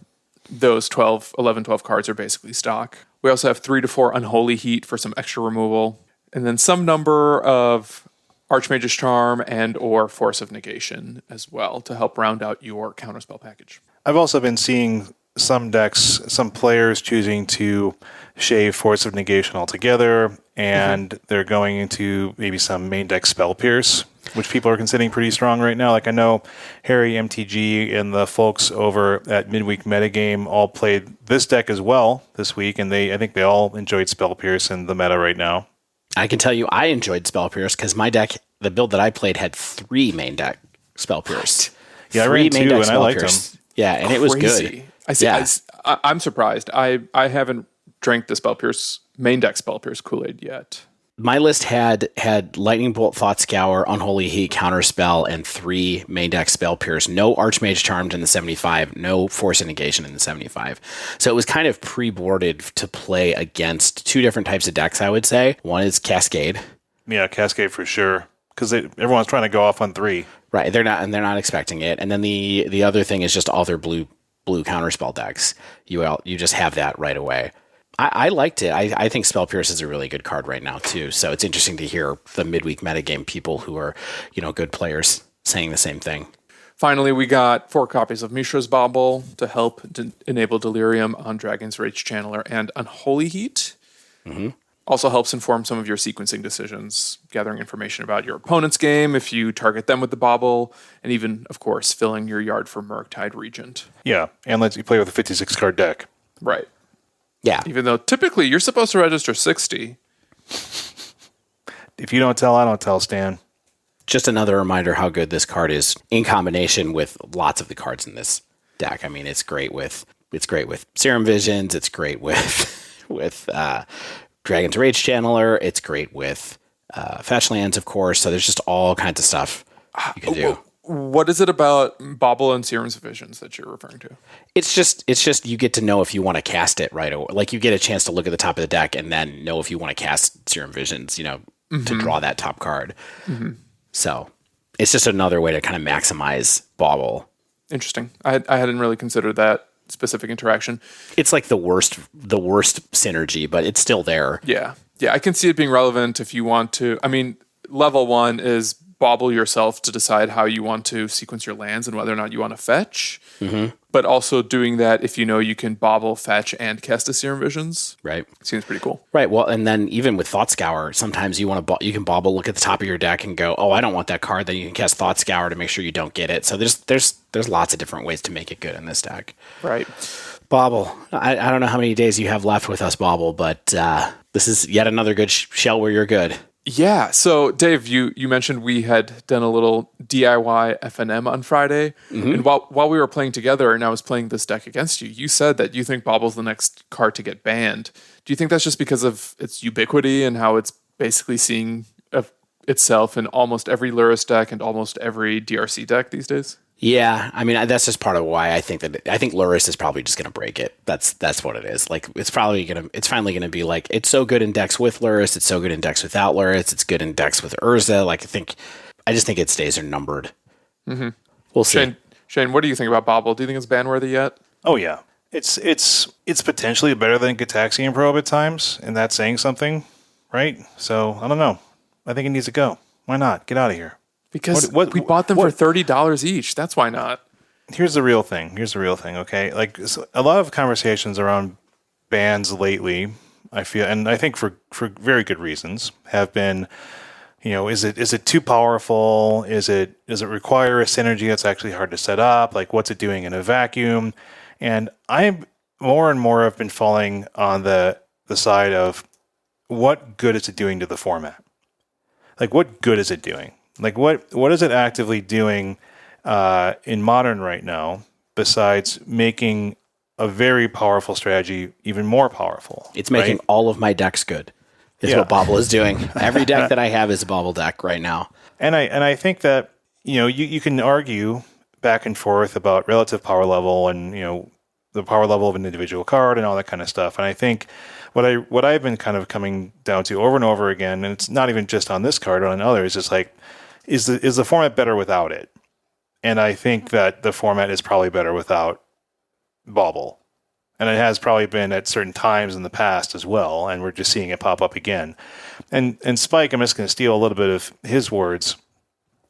Speaker 1: Those 11, 12 cards are basically stock. We also have 3 to 4 Unholy Heat for some extra removal, and then some number of Archmage's Charm and or Force of Negation as well to help round out your Counterspell package.
Speaker 2: I've also been seeing some decks, some players choosing to shave Force of Negation altogether, and they're going into maybe some main deck Spell Pierce, which people are considering pretty strong right now. Like I know Harry MTG and the folks over at Midweek Metagame all played this deck as well this week, and I think they all enjoyed Spell Pierce in the meta right now.
Speaker 3: I can tell you I enjoyed Spell Pierce because my deck, the build that I played, had 3 main deck Spell Pierce.
Speaker 2: Yeah, I ran 2 and I liked them.
Speaker 3: Yeah, and it was good.
Speaker 1: I see.
Speaker 3: Yeah.
Speaker 1: I'm surprised. I haven't drank the Spell Pierce main deck Spell Pierce Kool-Aid yet.
Speaker 3: My list had Lightning Bolt, Thought Scour, Unholy Heat, Counterspell, and 3 main deck Spell Pierce. No Archmage Charmed in the 75. No Force of Negation in the 75. So it was kind of pre-boarded to play against 2 different types of decks, I would say. One is Cascade.
Speaker 2: Yeah, Cascade for sure. Because everyone's trying to go off on 3.
Speaker 3: Right, they're not expecting it. And then the other thing is just all their blue Counterspell decks. You just have that right away. I liked it. I think Spell Pierce is a really good card right now too. So it's interesting to hear the midweek metagame people who are, good players saying the same thing.
Speaker 1: Finally, we got 4 copies of Mishra's Bauble to help enable Delirium on Dragon's Rage Channeler and Unholy Heat. Also helps inform some of your sequencing decisions, gathering information about your opponent's game if you target them with the Bauble, and even, of course, filling your yard for Murktide Regent.
Speaker 2: Yeah, and lets you play with a 56-card deck.
Speaker 1: Right.
Speaker 3: Yeah.
Speaker 1: Even though typically you're supposed to register 60.
Speaker 2: If you don't tell, I don't tell, Stan.
Speaker 3: Just another reminder how good this card is in combination with lots of the cards in this deck. I mean, it's great with Serum Visions. It's great with Dragon's Rage Channeler. It's great with fetch lands, of course. So there's just all kinds of stuff you can do.
Speaker 1: What is it about Bauble and Serum Visions that you're referring to?
Speaker 3: It's just you get to know if you want to cast it right away. Like you get a chance to look at the top of the deck and then know if you want to cast Serum Visions, to draw that top card. So it's just another way to kind of maximize Bauble.
Speaker 1: Interesting. I hadn't really considered that specific interaction.
Speaker 3: It's like the worst synergy, but it's still there.
Speaker 1: Yeah. I can see it being relevant if you want to. I mean, level 1 is Bauble yourself to decide how you want to sequence your lands and whether or not you want to fetch. But also doing that if you know you can Bauble, fetch, and cast a Serum Visions.
Speaker 3: Right.
Speaker 1: Seems pretty cool.
Speaker 3: Right. Well, and then even with Thought Scour, sometimes you can Bauble, look at the top of your deck and go, oh, I don't want that card. Then you can cast Thought Scour to make sure you don't get it. So there's lots of different ways to make it good in this deck.
Speaker 1: Right.
Speaker 3: Bauble. I don't know how many days you have left with us, Bauble, but this is yet another good shell where you're good.
Speaker 1: Yeah. So, Dave, you mentioned we had done a little DIY FNM on Friday, and while we were playing together, and I was playing this deck against you, you said that you think Bauble's the next card to get banned. Do you think that's just because of its ubiquity and how it's basically seeing itself in almost every Lurrus deck and almost every DRC deck these days?
Speaker 3: Yeah, I mean that's just part of why I think Lurrus is probably just going to break it. That's what it is. Like it's finally going to be like it's so good in decks with Lurrus, it's so good in decks without Lurrus, it's good in decks with Urza. Like I just think its days are numbered.
Speaker 1: Mm-hmm.
Speaker 3: We'll see.
Speaker 1: Shane, what do you think about Bauble? Do you think it's ban worthy yet?
Speaker 2: Oh yeah, it's potentially better than Gitaxian Probe at times, and that's saying something, right? So I don't know. I think it needs to go. Why not? Get out of here.
Speaker 1: Because we bought them for $30 each. That's why not.
Speaker 2: Here's the real thing. Okay? Like so a lot of conversations around bans lately, I feel, and I think for very good reasons, have been, is it too powerful? Does it require a synergy that's actually hard to set up? Like what's it doing in a vacuum? And I'm more and more have been falling on the side of what good is it doing to the format? Like what good is it doing? Like what is it actively doing in Modern right now besides making a very powerful strategy even more powerful?
Speaker 3: It's making all of my decks good. Is what Bauble is doing. Every deck that I have is a Bauble deck right now.
Speaker 2: And I think that you can argue back and forth about relative power level and the power level of an individual card and all that kind of stuff. And I think what I've been kind of coming down to over and over again, and it's not even just on this card, but on others, is like, is the format better without it? And I think that the format is probably better without Bauble. And it has probably been at certain times in the past as well, and we're just seeing it pop up again. And Spike, I'm just going to steal a little bit of his words.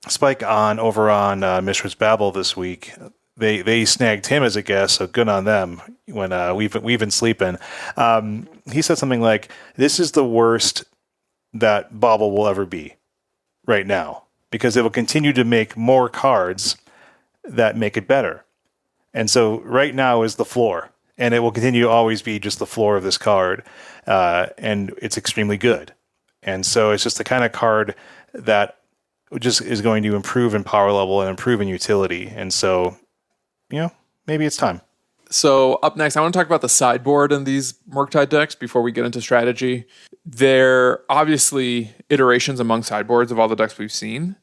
Speaker 2: Spike over on Mishra's Babble this week, they snagged him as a guest, so good on them when we've been sleeping. He said something like, "This is the worst that Bauble will ever be right now, because it will continue to make more cards that make it better. And so right now is the floor, and it will continue to always be just the floor of this card, and it's extremely good. And so it's just the kind of card that just is going to improve in power level and improve in utility. And so, maybe it's time."
Speaker 1: So up next, I want to talk about the sideboard in these Murktide decks before we get into strategy. They're obviously iterations among sideboards of all the decks we've seen,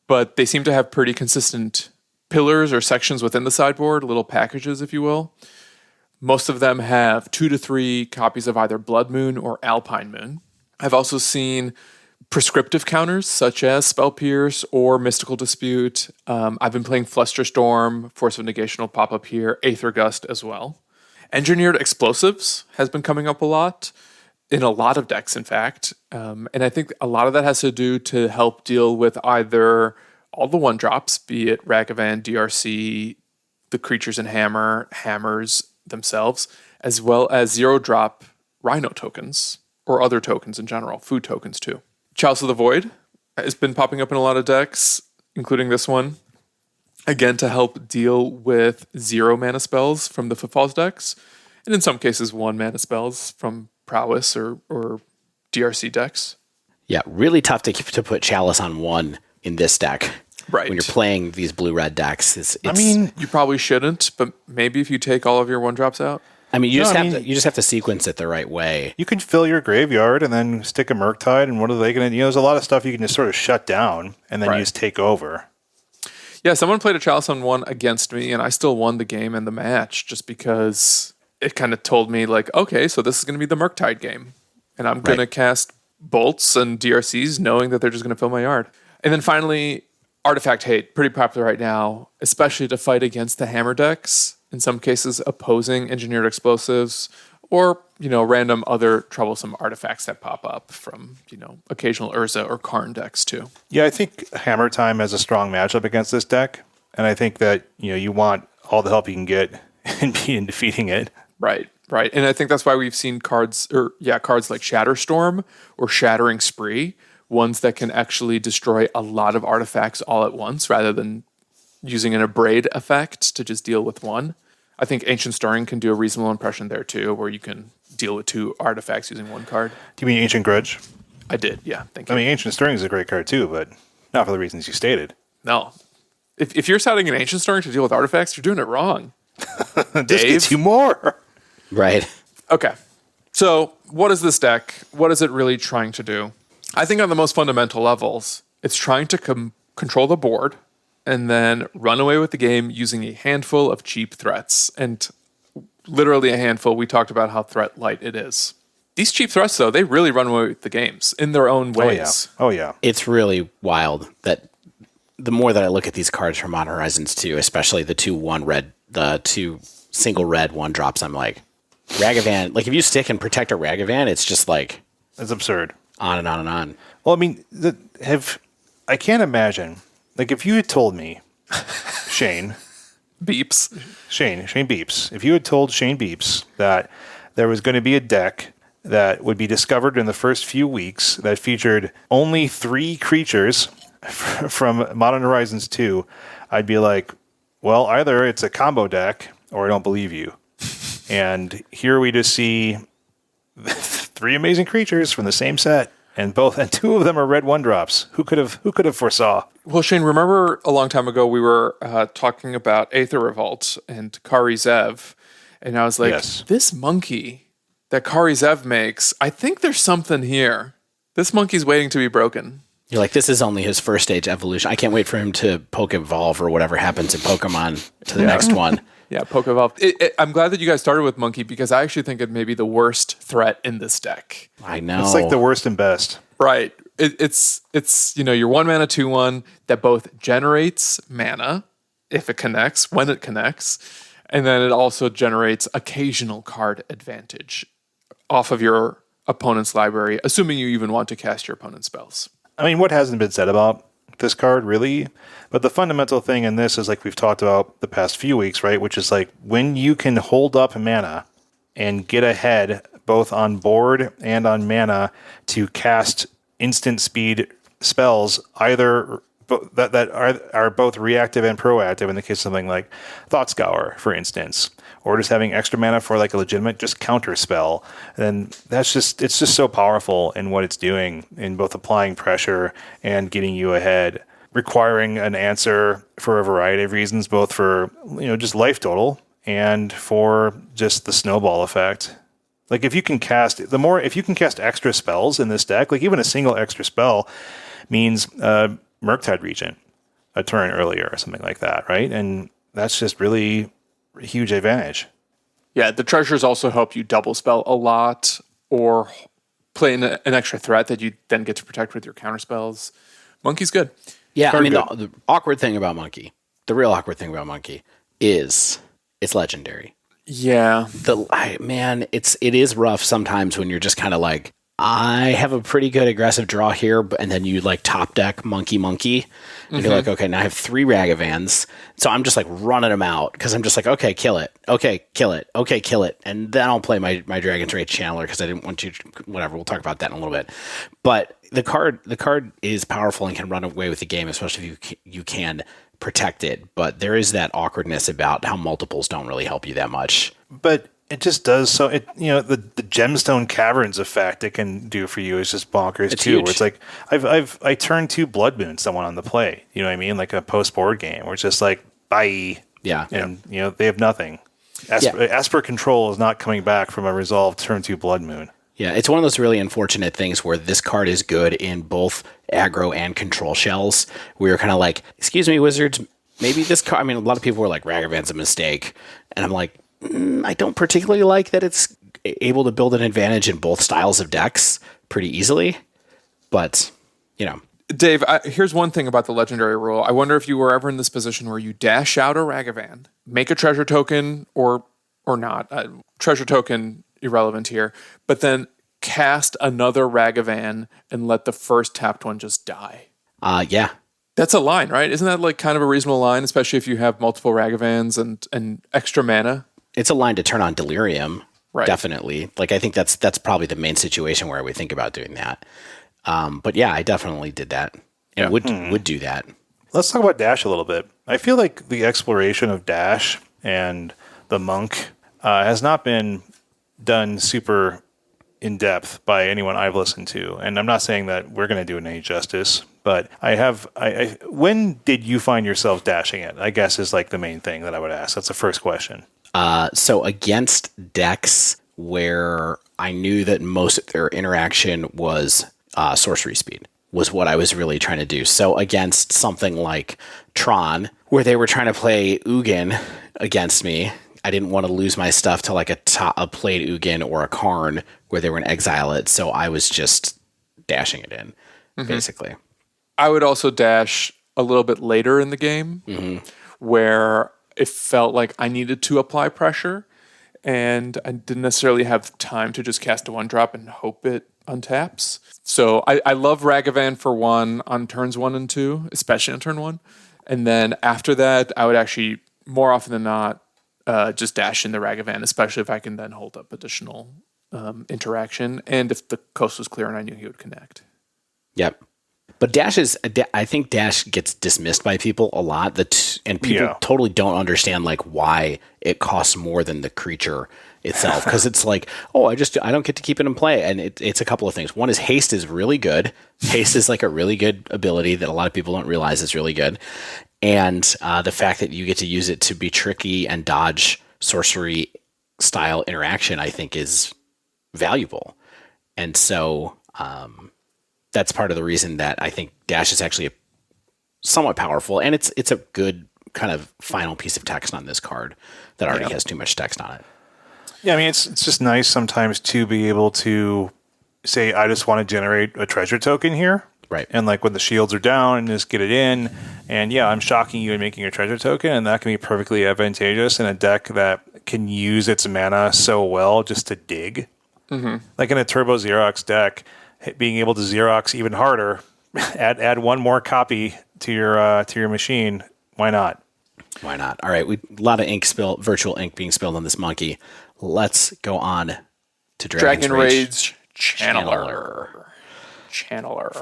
Speaker 1: but they seem to have pretty consistent pillars or sections within the sideboard, little packages, if you will. Most of them have 2 to 3 copies of either Blood Moon or Alpine Moon. I've also seen prescriptive counters such as Spell Pierce or Mystical Dispute. I've been playing Flusterstorm, Force of Negation will pop up here, Aether Gust as well. Engineered Explosives has been coming up a lot, in a lot of decks, in fact. And I think a lot of that has to do to help deal with either all the 1-drops, be it Ragavan, DRC, the creatures in hammers themselves, as well as 0-drop Rhino tokens, or other tokens in general, food tokens too. Chalice of the Void has been popping up in a lot of decks, including this one. Again, to help deal with 0 mana spells from the Footfalls decks, and in some cases 1 mana spells from Prowess or DRC decks.
Speaker 3: Yeah, really tough to put Chalice on 1 in this deck.
Speaker 1: Right.
Speaker 3: When you're playing these blue-red decks.
Speaker 1: I mean, you probably shouldn't, but maybe if you take all of your 1-drops out.
Speaker 3: I mean, you just have to sequence it the right way.
Speaker 2: You can fill your graveyard and then stick a Murktide, and what are they going to... there's a lot of stuff you can just sort of shut down, and then you just take over.
Speaker 1: Yeah, someone played a Chalice on 1 against me, and I still won the game and the match just because it kind of told me, like, okay, so this is going to be the Murktide game. And I'm going to cast bolts and DRCs knowing that they're just going to fill my yard. And then finally, Artifact Hate, pretty popular right now, especially to fight against the hammer decks, in some cases opposing Engineered Explosives, or, random other troublesome artifacts that pop up from, occasional Urza or Karn decks too.
Speaker 2: Yeah, I think Hammertime has a strong matchup against this deck, and I think that, you want all the help you can get in defeating it.
Speaker 1: Right. And I think that's why we've seen cards like Shatterstorm or Shattering Spree, ones that can actually destroy a lot of artifacts all at once rather than using an Abrade effect to just deal with one. I think Ancient Stirring can do a reasonable impression there too, where you can deal with 2 artifacts using 1 card.
Speaker 2: Do you mean Ancient Grudge?
Speaker 1: I did, yeah. Thank you.
Speaker 2: I mean, Ancient Stirring is a great card too, but not for the reasons you stated.
Speaker 1: No. If you're setting an Ancient Stirring to deal with artifacts, you're doing it wrong.
Speaker 2: This gets you more.
Speaker 3: Right.
Speaker 1: Okay. So what is this deck? What is it really trying to do? I think on the most fundamental levels, it's trying to control the board and then run away with the game using a handful of cheap threats. And literally a handful. We talked about how threat light it is. These cheap threats, though, they really run away with the games in their own ways.
Speaker 2: Oh, yeah.
Speaker 3: It's really wild that the more that I look at these cards from Modern Horizons 2, especially the two single red 1-drops, I'm like, Ragavan, like if you stick and protect a Ragavan, it's just like...
Speaker 2: It's absurd.
Speaker 3: On and on and on.
Speaker 2: Well, I mean, I can't imagine, like if you had told me, Shane Beeps, if you had told Shane Beeps that there was going to be a deck that would be discovered in the first few weeks that featured only 3 creatures from Modern Horizons 2, I'd be like, well, either it's a combo deck or I don't believe you. And here we just see 3 amazing creatures from the same set, and 2 of them are red 1-drops. Who could have foresaw?
Speaker 1: Well, Shane, remember a long time ago we were talking about Aether Revolt and Kari Zev, and I was like,
Speaker 2: yes.
Speaker 1: This monkey that Kari Zev makes, I think there's something here. This monkey's waiting to be broken.
Speaker 3: You're like, this is only his first stage evolution. I can't wait for him to poke evolve or whatever happens in Pokemon to the next one.
Speaker 1: Yeah, Poke Evolve. I'm glad that you guys started with Monkey because I actually think it may be the worst threat in this deck.
Speaker 3: I know.
Speaker 2: It's like the worst and best.
Speaker 1: Right. It's your 1 mana 2/1 that both generates mana if it connects, when it connects, and then it also generates occasional card advantage off of your opponent's library, assuming you even want to cast your opponent's spells.
Speaker 2: I mean, what hasn't been said about this card, really? But the fundamental thing in this is like we've talked about the past few weeks, right? Which is like when you can hold up mana and get ahead both on board and on mana to cast instant speed spells, either that are both reactive and proactive in the case of something like Thought Scour, for instance, or just having extra mana for like a legitimate just counterspell, then it's just so powerful in what it's doing in both applying pressure and getting you ahead, requiring an answer for a variety of reasons, both for just life total and for just the snowball effect. Like if you can cast extra spells in this deck, like even a single extra spell means Murktide Regent a turn earlier or something like that, right? And that's just really a huge advantage.
Speaker 1: Yeah, the treasures also help you double spell a lot or play an extra threat that you then get to protect with your counter spells. Monkey's good.
Speaker 3: Yeah, I mean, the awkward thing about Monkey, the real awkward thing about Monkey is it's legendary.
Speaker 1: Yeah.
Speaker 3: It is rough sometimes when you're just kind of like, I have a pretty good aggressive draw here, and then you like top deck monkey, and you're like, okay, now I have 3 Ragavans, so I'm just like running them out because I'm just like, okay, kill it, okay, kill it, okay, kill it, and then I'll play my Dragon's Rage Channeler because I didn't want to. Whatever, we'll talk about that in a little bit. But the card is powerful and can run away with the game, especially if you can protect it. But there is that awkwardness about how multiples don't really help you that much.
Speaker 2: But it just does so. The Gemstone Caverns effect it can do for you is just bonkers
Speaker 3: it's
Speaker 2: too.
Speaker 3: Huge.
Speaker 2: Where it's like I turned 2 Blood Moon someone on the play. You know what I mean? Like a post board game where it's just like bye.
Speaker 3: Yeah.
Speaker 2: And they have nothing. Asper Control is not coming back from a resolved turn 2 Blood Moon.
Speaker 3: Yeah, it's one of those really unfortunate things where this card is good in both aggro and control shells. We were kind of like, excuse me, Wizards, maybe this card. I mean, a lot of people were like, Ragavan's a mistake, and I'm like, I don't particularly like that it's able to build an advantage in both styles of decks pretty easily, but,
Speaker 1: Dave, here's one thing about the legendary rule. I wonder if you were ever in this position where you dash out a Ragavan, make a treasure token or not. Treasure token, irrelevant here, but then cast another Ragavan and let the first tapped one just die.
Speaker 3: Yeah.
Speaker 1: That's a line, right? Isn't that like kind of a reasonable line, especially if you have multiple Ragavans and extra mana?
Speaker 3: It's a line to turn on Delirium,
Speaker 1: right?
Speaker 3: Definitely. Like I think that's probably the main situation where I would think about doing that. But yeah, I definitely did that and would do that.
Speaker 2: Let's talk about Dash a little bit. I feel like the exploration of Dash and the Monk has not been done super in depth by anyone I've listened to. And I'm not saying that we're going to do it any justice, but when did you find yourself dashing it? I guess is like the main thing that I would ask. That's the first question.
Speaker 3: So against decks where I knew that most of their interaction was sorcery speed was what I was really trying to do. So against something like Tron, where they were trying to play Ugin against me, I didn't want to lose my stuff to like a played Ugin or a Karn where they were going to exile it. So I was just dashing it in, basically.
Speaker 1: I would also dash a little bit later in the game where it felt like I needed to apply pressure and I didn't necessarily have time to just cast a 1-drop and hope it untaps. So I love Ragavan for 1 on turns 1 and 2, especially on turn 1. And then after that, I would actually, more often than not, just dash in the Ragavan, especially if I can then hold up additional interaction. And if the coast was clear and I knew he would connect.
Speaker 3: Yep. But I think Dash gets dismissed by people a lot, and people totally don't understand like why it costs more than the creature itself. Because it's like, oh, I don't get to keep it in play. And it's a couple of things. One is haste is really good. Haste is like a really good ability that a lot of people don't realize is really good. And the fact that you get to use it to be tricky and dodge sorcery style interaction, I think is valuable. And so, that's part of the reason that I think Dash is actually somewhat powerful, and it's a good kind of final piece of text on this card that already has too much text on it.
Speaker 2: Yeah, I mean, it's just nice sometimes to be able to say, I just want to generate a treasure token here.
Speaker 3: Right.
Speaker 2: And like when the shields are down and just get it in, and I'm shocking you and making a treasure token, and that can be perfectly advantageous in a deck that can use its mana so well just to dig. Like in a Turbo Xerox deck, being able to Xerox even harder, add one more copy to your machine. Why not?
Speaker 3: Why not? All right, a lot of virtual ink being spilled on this monkey. Let's go on to Dragon Rage
Speaker 1: Channeler.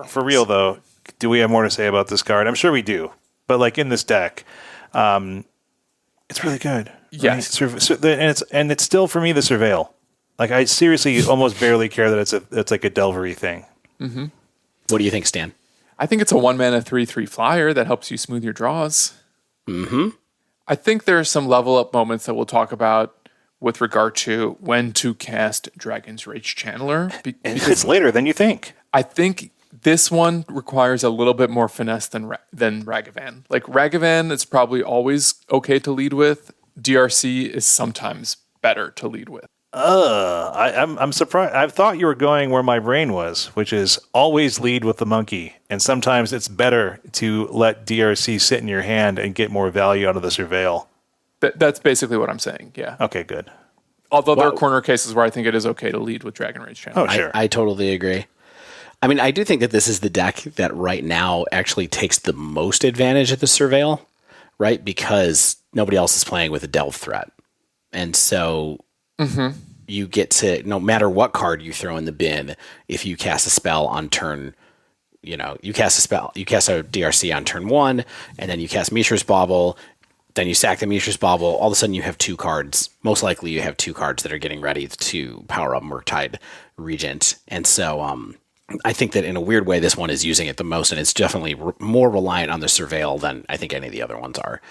Speaker 2: For real though, do we have more to say about this card? I'm sure we do, but like in this deck, it's really good.
Speaker 1: Yes,
Speaker 2: right? And it's still for me the Surveil. Like I seriously almost barely care that it's like a Delvery thing.
Speaker 3: What do you think, Stan?
Speaker 1: I think it's a 1-mana 3/3 flyer that helps you smooth your draws. I think there are some level up moments that we'll talk about with regard to when to cast Dragon's Rage Channeler.
Speaker 2: And it's later than you think.
Speaker 1: I think this one requires a little bit more finesse than Ragavan. Like Ragavan, it's probably always okay to lead with. DRC is sometimes better to lead with.
Speaker 2: I'm surprised. I thought you were going where my brain was, which is always lead with the monkey. And sometimes it's better to let DRC sit in your hand and get more value out of the Surveil.
Speaker 1: That's basically what I'm saying, yeah.
Speaker 2: Okay, good.
Speaker 1: Although there are corner cases where I think it is okay to lead with Dragon Rage Channel.
Speaker 2: Oh, sure.
Speaker 3: I totally agree. I mean, I do think that this is the deck that right now actually takes the most advantage of the Surveil, right? Because nobody else is playing with a delve threat. And so you get to, no matter what card you throw in the bin, if you cast a spell on turn, you cast a DRC on turn 1, and then you cast Mishra's Bauble, then you sack the Mishra's Bauble, all of a sudden you have 2 cards. Most likely you have 2 cards that are getting ready to power up Murktide Regent. And so I think that in a weird way, this one is using it the most, and it's definitely more reliant on the Surveil than I think any of the other ones are,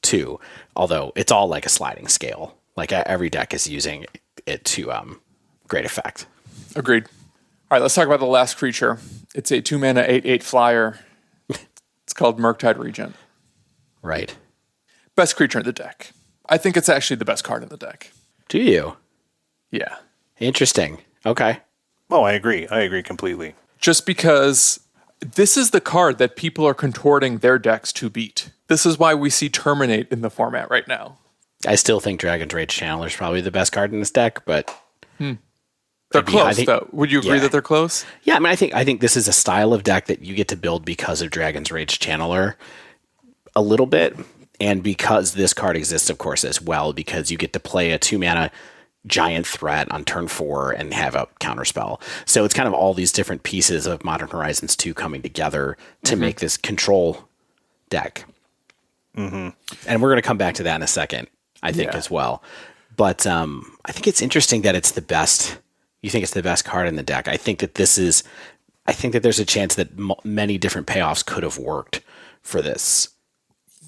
Speaker 3: too. Although it's all like a sliding scale. Like every deck is using it to great effect.
Speaker 1: Agreed. All right, let's talk about the last creature. It's a 2-mana 8/8 flyer. It's called Murktide Regent.
Speaker 3: Right.
Speaker 1: Best creature in the deck. I think it's actually the best card in the deck.
Speaker 3: Do you?
Speaker 1: Yeah.
Speaker 3: Interesting. Okay.
Speaker 2: Oh, I agree. I agree completely.
Speaker 1: Just because this is the card that people are contorting their decks to beat. This is why we see Terminate in the format right now.
Speaker 3: I still think Dragon's Rage Channeler is probably the best card in this deck, but
Speaker 1: they're close, though. Would you agree that they're close?
Speaker 3: Yeah, I mean, I think this is a style of deck that you get to build because of Dragon's Rage Channeler a little bit, and because this card exists, of course, as well, because you get to play a 2-mana giant threat on turn 4 and have a counterspell. So it's kind of all these different pieces of Modern Horizons 2 coming together to make this control deck. And we're going to come back to that in a second, I think, as well. But I think it's interesting that it's the best, You think it's the best card in the deck. I think that there's a chance that many different payoffs could have worked for this.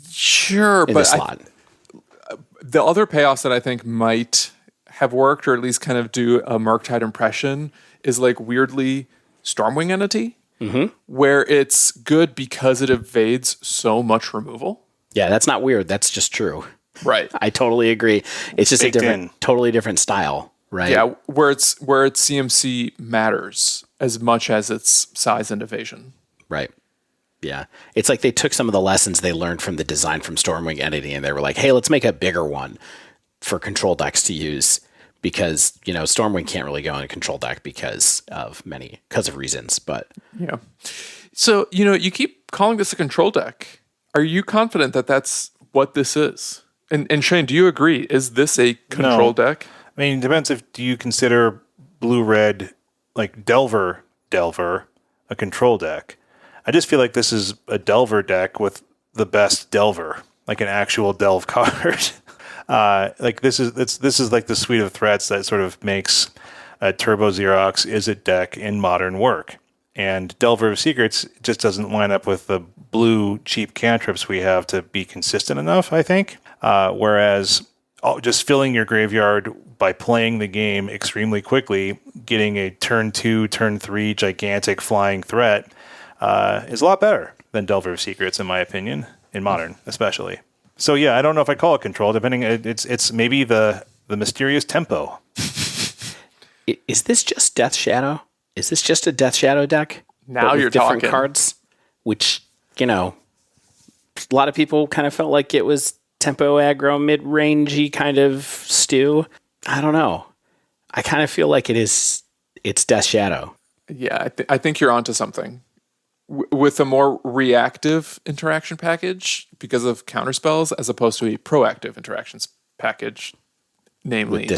Speaker 1: Sure,
Speaker 3: in
Speaker 1: but
Speaker 3: this slot.
Speaker 1: The other payoffs that I think might have worked, or at least kind of do a Murktide impression, is like weirdly Stormwing Entity, where it's good because it evades so much removal.
Speaker 3: Yeah, that's not weird. That's just true.
Speaker 1: Right.
Speaker 3: I totally agree. It's just
Speaker 2: Baked
Speaker 3: a
Speaker 2: in.
Speaker 3: totally different style, right?
Speaker 1: Yeah, where its CMC matters as much as its size and evasion.
Speaker 3: Right. Yeah. It's like they took some of the lessons they learned from the design from Stormwing Entity and they were like, hey, let's make a bigger one for control decks to use because, Stormwing can't really go in a control deck because of reasons. But
Speaker 1: yeah. So, you keep calling this a control deck. Are you confident that that's what this is? And Shane, do you agree? Is this a control deck?
Speaker 2: I mean, it depends if do you consider blue-red, like Delver, a control deck. I just feel like this is a Delver deck with the best Delver, like an actual Delve card. Like this is like the suite of threats that sort of makes a Turbo Xerox Izzet deck in Modern work. And Delver of Secrets just doesn't line up with the blue cheap cantrips we have to be consistent enough, I think. Whereas just filling your graveyard by playing the game extremely quickly, getting a turn 2, turn 3 gigantic flying threat is a lot better than Delver of Secrets, in my opinion, in Modern especially. So yeah, I don't know if I call it control. Depending, it's maybe the mysterious tempo.
Speaker 3: is this just Death Shadow? Is this just a Death Shadow deck?
Speaker 1: Now
Speaker 3: with
Speaker 1: you're
Speaker 3: different
Speaker 1: talking.
Speaker 3: Cards, which a lot of people kind of felt like it was tempo aggro, mid-rangey kind of stew. I don't know. I kind of feel like it's Death Shadow.
Speaker 1: Yeah, I think you're onto something. With a more reactive interaction package because of counterspells as opposed to a proactive interactions package, namely
Speaker 3: With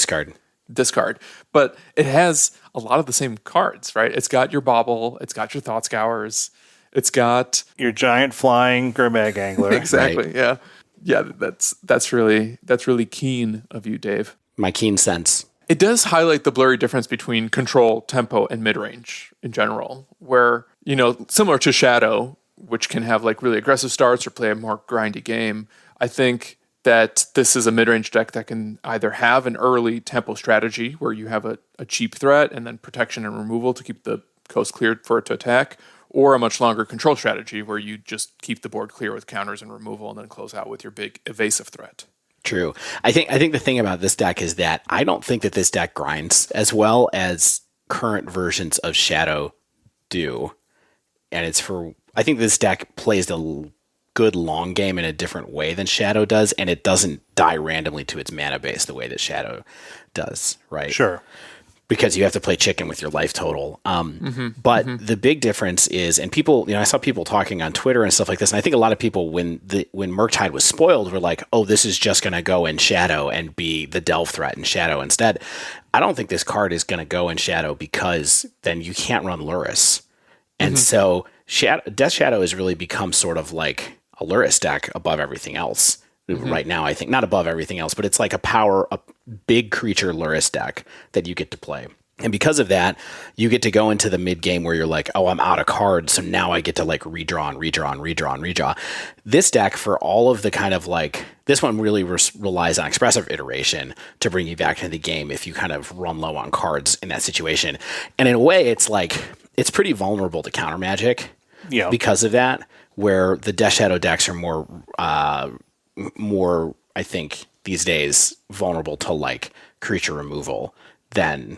Speaker 3: discard. But it has a lot of the same cards, right? It's got your Bauble, it's got your Thought Scours, it's got
Speaker 2: Your giant flying Gurmag Angler.
Speaker 1: exactly,
Speaker 3: Right.
Speaker 1: yeah. Yeah, that's really keen of you, Dave.
Speaker 3: My keen sense.
Speaker 1: It does highlight the blurry difference between control, tempo, and mid-range in general, where, similar to Shadow, which can have like really aggressive starts or play a more grindy game, I think that this is a mid-range deck that can either have an early tempo strategy where you have a cheap threat and then protection and removal to keep the coast cleared for it to attack, or a much longer control strategy where you just keep the board clear with counters and removal and then close out with your big evasive threat.
Speaker 3: True. I think the thing about this deck is that I don't think that this deck grinds as well as current versions of Shadow do. And I think this deck plays a good long game in a different way than Shadow does, and it doesn't die randomly to its mana base the way that Shadow does, right?
Speaker 2: Sure.
Speaker 3: Because you have to play chicken with your life total. But the big difference is, and people, I saw people talking on Twitter and stuff like this, and I think a lot of people, when Murktide was spoiled, were like, oh, this is just going to go in Shadow and be the Delve threat in Shadow instead. I don't think this card is going to go in Shadow because then you can't run Luris. And so Death Shadow has really become sort of like a Luris deck above everything else. Right now, I think not above everything else, but it's like a big creature Luris deck that you get to play. And because of that, you get to go into the mid game where you're like, oh, I'm out of cards. So now I get to like redraw. This deck, for all of the kind of like, this one really relies on expressive iteration to bring you back into the game if you kind of run low on cards in that situation. And in a way, it's like, it's pretty vulnerable to counter magic because of that, where the Death Shadow decks are more, I think, these days vulnerable to like creature removal than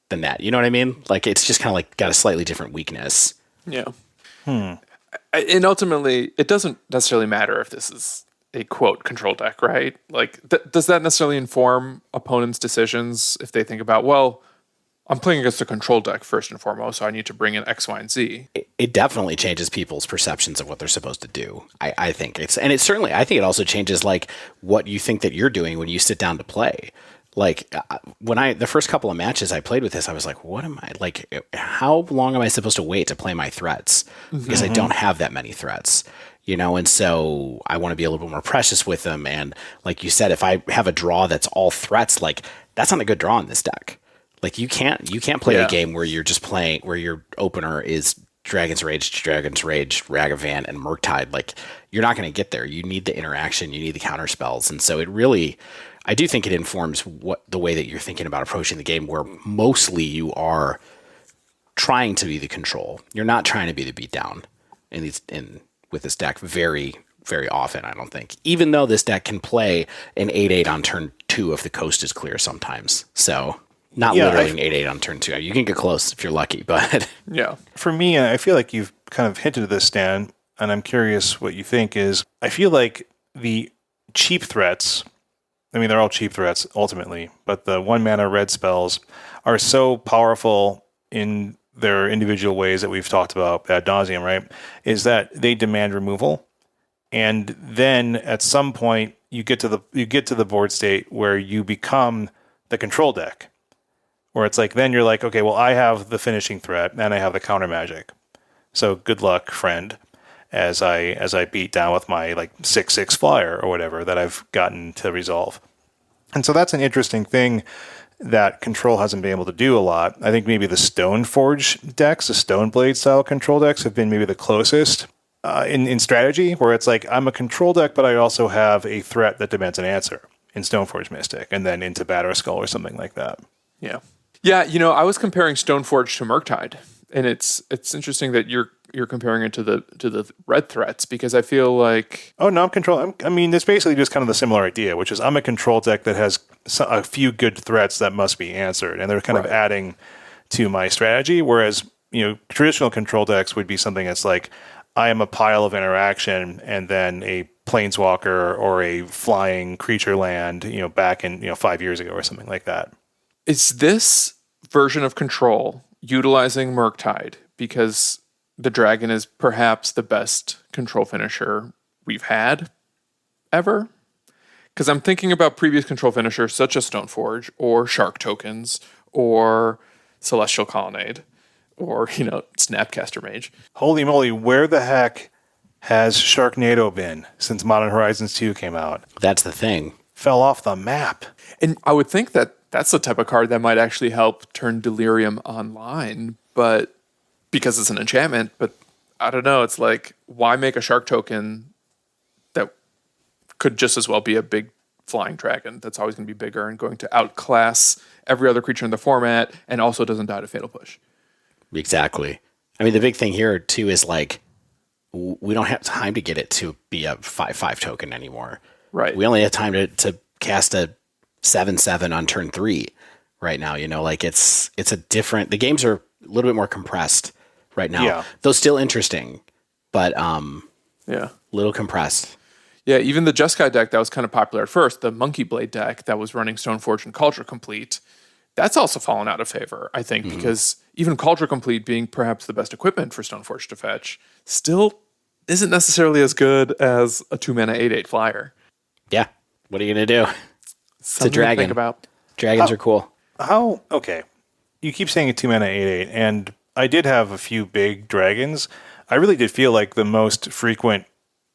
Speaker 3: that. You know what I mean? Like it's just kind of like got a slightly different weakness.
Speaker 1: Yeah. And ultimately, it doesn't necessarily matter if this is a quote control deck, right? Like, does that necessarily inform opponents' decisions if they think about, well, I'm playing against a control deck first and foremost, so I need to bring in X, Y, and Z.
Speaker 3: It definitely changes people's perceptions of what they're supposed to do. I think I think it also changes like what you think that you're doing when you sit down to play. Like when the first couple of matches I played with this, I was like, what am I like? How long am I supposed to wait to play my threats? Because I don't have that many threats, and so I want to be a little bit more precious with them. And like you said, if I have a draw that's all threats, like that's not a good draw in this deck. Like you can't play a game where you're just playing where your opener is Dragon's Rage, Ragavan, and Murktide. Like you're not going to get there. You need the interaction, you need the counter spells, and so it really, I do think it informs what the way that you're thinking about approaching the game, where mostly you are trying to be the control. You're not trying to be the beatdown with this deck very, very often, I don't think. Even though this deck can play an 8/8 on turn 2 if the coast is clear sometimes. So not literally an 8/8 on turn 2. You can get close if you're lucky, but
Speaker 1: yeah.
Speaker 2: For me, I feel like you've kind of hinted at this, Stan, and I'm curious what you think is, I feel like the cheap threats, I mean, they're all cheap threats ultimately, but the 1-mana red spells are so powerful in their individual ways that we've talked about ad nauseum, right? Is that they demand removal. And then at some point you get to the board state where you become the control deck. Where it's like, then you're like, okay, well, I have the finishing threat and I have the counter magic. So good luck, friend, as I beat down with my like 6/6 flyer or whatever that I've gotten to resolve. And so that's an interesting thing that control hasn't been able to do a lot. I think maybe the Stoneforge decks, the Stoneblade style control decks, have been maybe the closest in strategy, where it's like, I'm a control deck, but I also have a threat that demands an answer in Stoneforge Mystic, and then into Batterskull or something like that.
Speaker 1: Yeah. Yeah, I was comparing Stoneforge to Murktide, and it's interesting that you're comparing it to the red threats, because I feel like
Speaker 2: I mean, it's basically just kind of the similar idea, which is I'm a control deck that has a few good threats that must be answered, and they're kind of adding to my strategy. Whereas traditional control decks would be something that's like, I am a pile of interaction, and then a planeswalker or a flying creature land, back in 5 years ago or something like that.
Speaker 1: Is this version of control utilizing Murktide because the dragon is perhaps the best control finisher we've had ever? Because I'm thinking about previous control finishers such as Stoneforge or Shark Tokens or Celestial Colonnade or, Snapcaster Mage.
Speaker 2: Holy moly, where the heck has Sharknado been since Modern Horizons 2 came out?
Speaker 3: that's the thing.
Speaker 2: Fell off the map.
Speaker 1: And I would think that that's the type of card that might actually help turn Delirium online, but because it's an enchantment. But I don't know. It's like, why make a Shark token that could just as well be a big flying dragon that's always going to be bigger and going to outclass every other creature in the format, and also doesn't die to Fatal Push?
Speaker 3: Exactly. I mean, the big thing here too is like, we don't have time to get it to be a 5/5 token anymore.
Speaker 1: Right.
Speaker 3: We only have time to cast a 7/7 on turn 3 right now. Like it's a different, the games are a little bit more compressed right now.
Speaker 2: Yeah.
Speaker 3: Though still interesting, but little compressed.
Speaker 1: Yeah, even the Jeskai deck that was kind of popular at first, the Monkey Blade deck that was running Stoneforge and Cauldron Complete, that's also fallen out of favor, I think, because even Cauldron Complete being perhaps the best equipment for Stoneforge to fetch still isn't necessarily as good as a 2-mana 8/8 flyer.
Speaker 3: Yeah. What are you going to do?
Speaker 1: Something
Speaker 3: it's a dragon.
Speaker 1: To think about.
Speaker 3: Dragons are cool.
Speaker 2: Okay. You keep saying a 2-mana 8/8, and I did have a few big dragons. I really did feel like the most frequent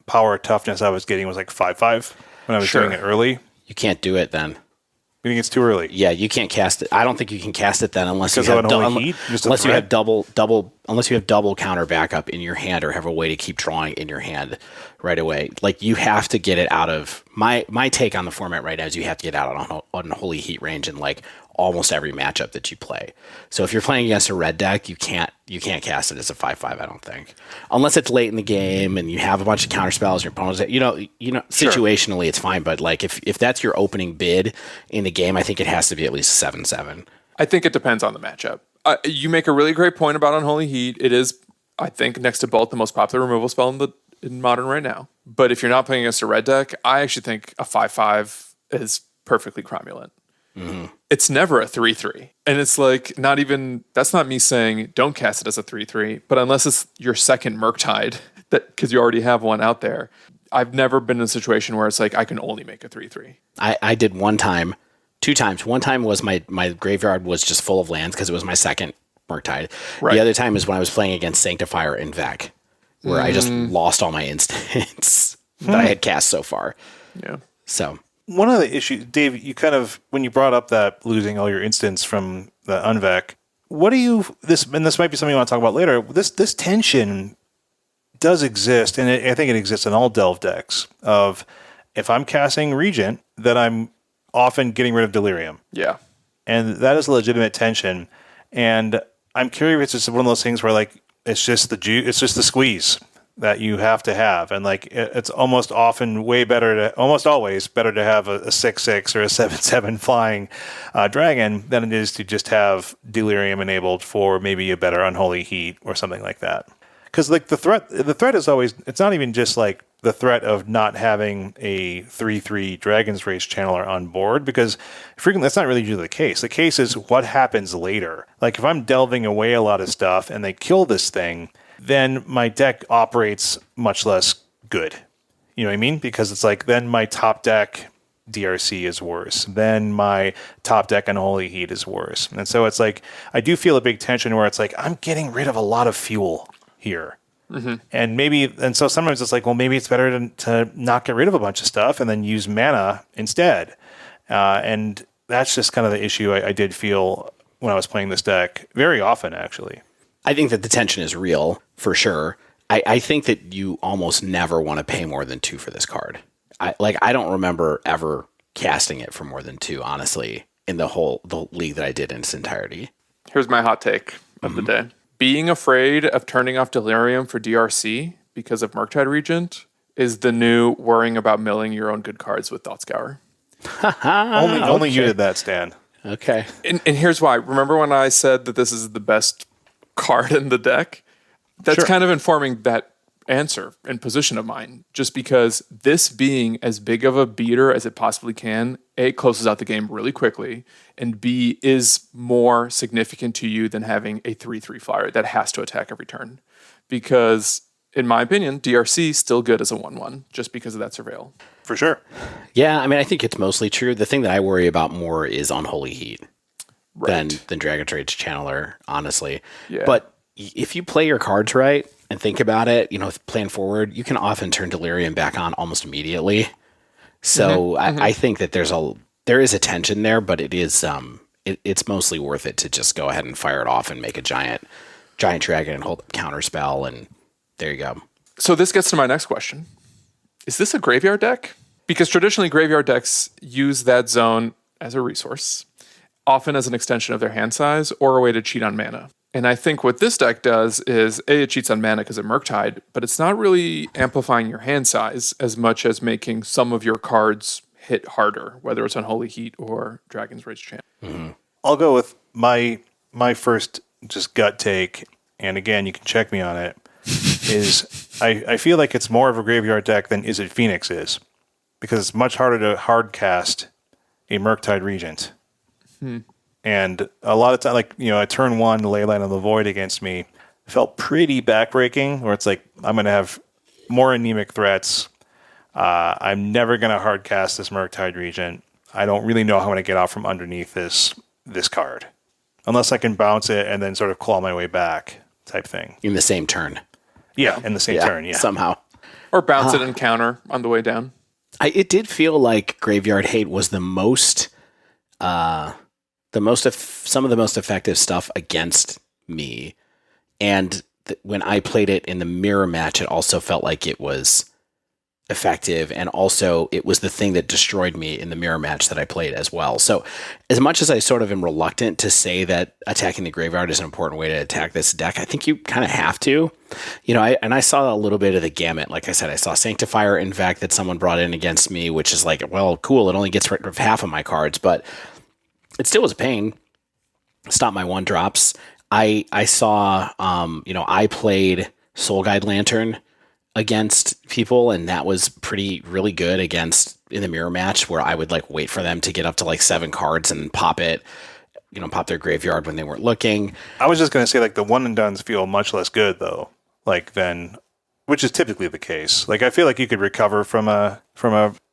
Speaker 2: power toughness I was getting was like 5/5 when I was doing it early.
Speaker 3: You can't do it then.
Speaker 2: You think it's too early?
Speaker 3: Yeah, you can't cast it. I don't think you can cast it then unless
Speaker 2: Because
Speaker 3: you have
Speaker 2: of an holy heat?
Speaker 3: unless you have unless you have double counter backup in your hand or have a way to keep drawing in your hand right away. Like you have to get it out of my take on the format right now is you have to get out on holy heat range in like almost every matchup that you play. So if you're playing against a red deck, you can't cast it as a 5/5, I don't think. Unless it's late in the game and you have a bunch of counter spells, your opponent's situationally it's fine, but like if that's your opening bid in the game, I think it has to be at least 7/7.
Speaker 1: I think it depends on the matchup. You make a really great point about Unholy Heat. It is, I think, next to both the most popular removal spell in Modern right now. But if you're not playing against a red deck, I actually think a 5/5 is perfectly cromulent. Mm-hmm. It's never a 3/3. And it's like, that's not me saying don't cast it as a 3/3, but unless it's your second Murktide, because you already have one out there, I've never been in a situation where it's like, I can only make a 3/3.
Speaker 3: I did one time, 2 times. One time was my graveyard was just full of lands because it was my second Murktide. Right. The other time is when I was playing against Sanctifier and Vec, where I just lost all my instants that I had cast so far.
Speaker 1: Yeah.
Speaker 3: So
Speaker 2: one of the issues, Dave, you kind of, when you brought up that losing all your instants from the Unvec. What do you this might be something you want to talk about later. This tension does exist, and I think it exists in all Delve decks. Of if I'm casting Regent, that I'm often getting rid of Delirium.
Speaker 1: Yeah,
Speaker 2: and that is a legitimate tension. And I'm curious if it's just one of those things where like it's just the squeeze that you have to have, and like it's almost always better to have a 6/6 or a 7/7 flying dragon than it is to just have Delirium enabled for maybe a better Unholy Heat or something like that. Because like the threat is always, it's not even just like the threat of not having a 3/3 Dragon's Race channeler on board, because frequently that's not really usually the case. The case is what happens later. Like if I'm delving away a lot of stuff and they kill this thing, then my deck operates much less good. You know what I mean? Because it's like then my top deck DRC is worse. Then my top deck Unholy Heat is worse. And so it's like I do feel a big tension where it's like I'm getting rid of a lot of fuel here. And so sometimes it's like, well, maybe it's better to not get rid of a bunch of stuff and then use mana instead. And that's just kind of the issue I did feel when I was playing this deck very often, actually.
Speaker 3: I think that the tension is real for sure. I think that you almost never want to pay more than 2 for this card. I don't remember ever casting it for more than 2, honestly, in the league that I did in its entirety.
Speaker 1: Here's my hot take of the day. Being afraid of turning off Delirium for DRC because of Murktide Regent is the new worrying about milling your own good cards with Thought Scour.
Speaker 2: Only you did that, Stan.
Speaker 3: Okay.
Speaker 1: And here's why. Remember when I said that this is the best card in the deck? That's kind of informing that answer and position of mine, just because this being as big of a beater as it possibly can, A, closes out the game really quickly, and B, is more significant to you than having a 3/3 flyer that has to attack every turn. Because, in my opinion, DRC is still good as a 1/1, just because of that surveil.
Speaker 2: For sure.
Speaker 3: Yeah, I mean, I think it's mostly true. The thing that I worry about more is Unholy Heat than Dragon Trade's Channeler, honestly.
Speaker 1: Yeah.
Speaker 3: But if you play your cards right and think about it, plan forward, you can often turn Delirium back on almost immediately. So I think that there is a tension there, but it is it's mostly worth it to just go ahead and fire it off and make a giant dragon and hold Counterspell, and there you go.
Speaker 1: So this gets to my next question. Is this a graveyard deck? Because traditionally graveyard decks use that zone as a resource, often as an extension of their hand size or a way to cheat on mana. And I think what this deck does is, A, it cheats on mana because of Murktide, but it's not really amplifying your hand size as much as making some of your cards hit harder, whether it's Unholy Heat or Dragon's Rage Chant.
Speaker 2: Mm-hmm. I'll go with my first just gut take, and again, you can check me on it, is I feel like it's more of a graveyard deck than Izzet Phoenix is, because it's much harder to hard cast a Murktide Regent. And a lot of time, a turn 1 Leyline of the Void against me felt pretty backbreaking, where it's like, I'm going to have more anemic threats. I'm never going to hard cast this Murktide Regent. I don't really know how I'm going to get out from underneath this card, unless I can bounce it and then sort of claw my way back type thing.
Speaker 3: In the same turn.
Speaker 2: Yeah, in the same turn, yeah.
Speaker 3: Somehow.
Speaker 1: Or bounce it and counter on the way down.
Speaker 3: It did feel like Graveyard Hate was some of the most effective stuff against me. And when I played it in the mirror match, it also felt like it was effective. And also it was the thing that destroyed me in the mirror match that I played as well. So as much as I sort of am reluctant to say that attacking the graveyard is an important way to attack this deck, I think you kind of have to. I saw a little bit of the gamut. Like I said, I saw Sanctifier Invec that someone brought in against me, which is like, well, cool. It only gets rid of half of my cards, but it still was a pain. Stop my 1-drops. I saw, I played Soul Guide Lantern against people, and that was really good in the mirror match, where I would wait for them to get up to 7 cards and pop it, pop their graveyard when they weren't looking.
Speaker 2: I was just going to say the one and dones feel much less good though, than, which is typically the case. I feel like you could recover from a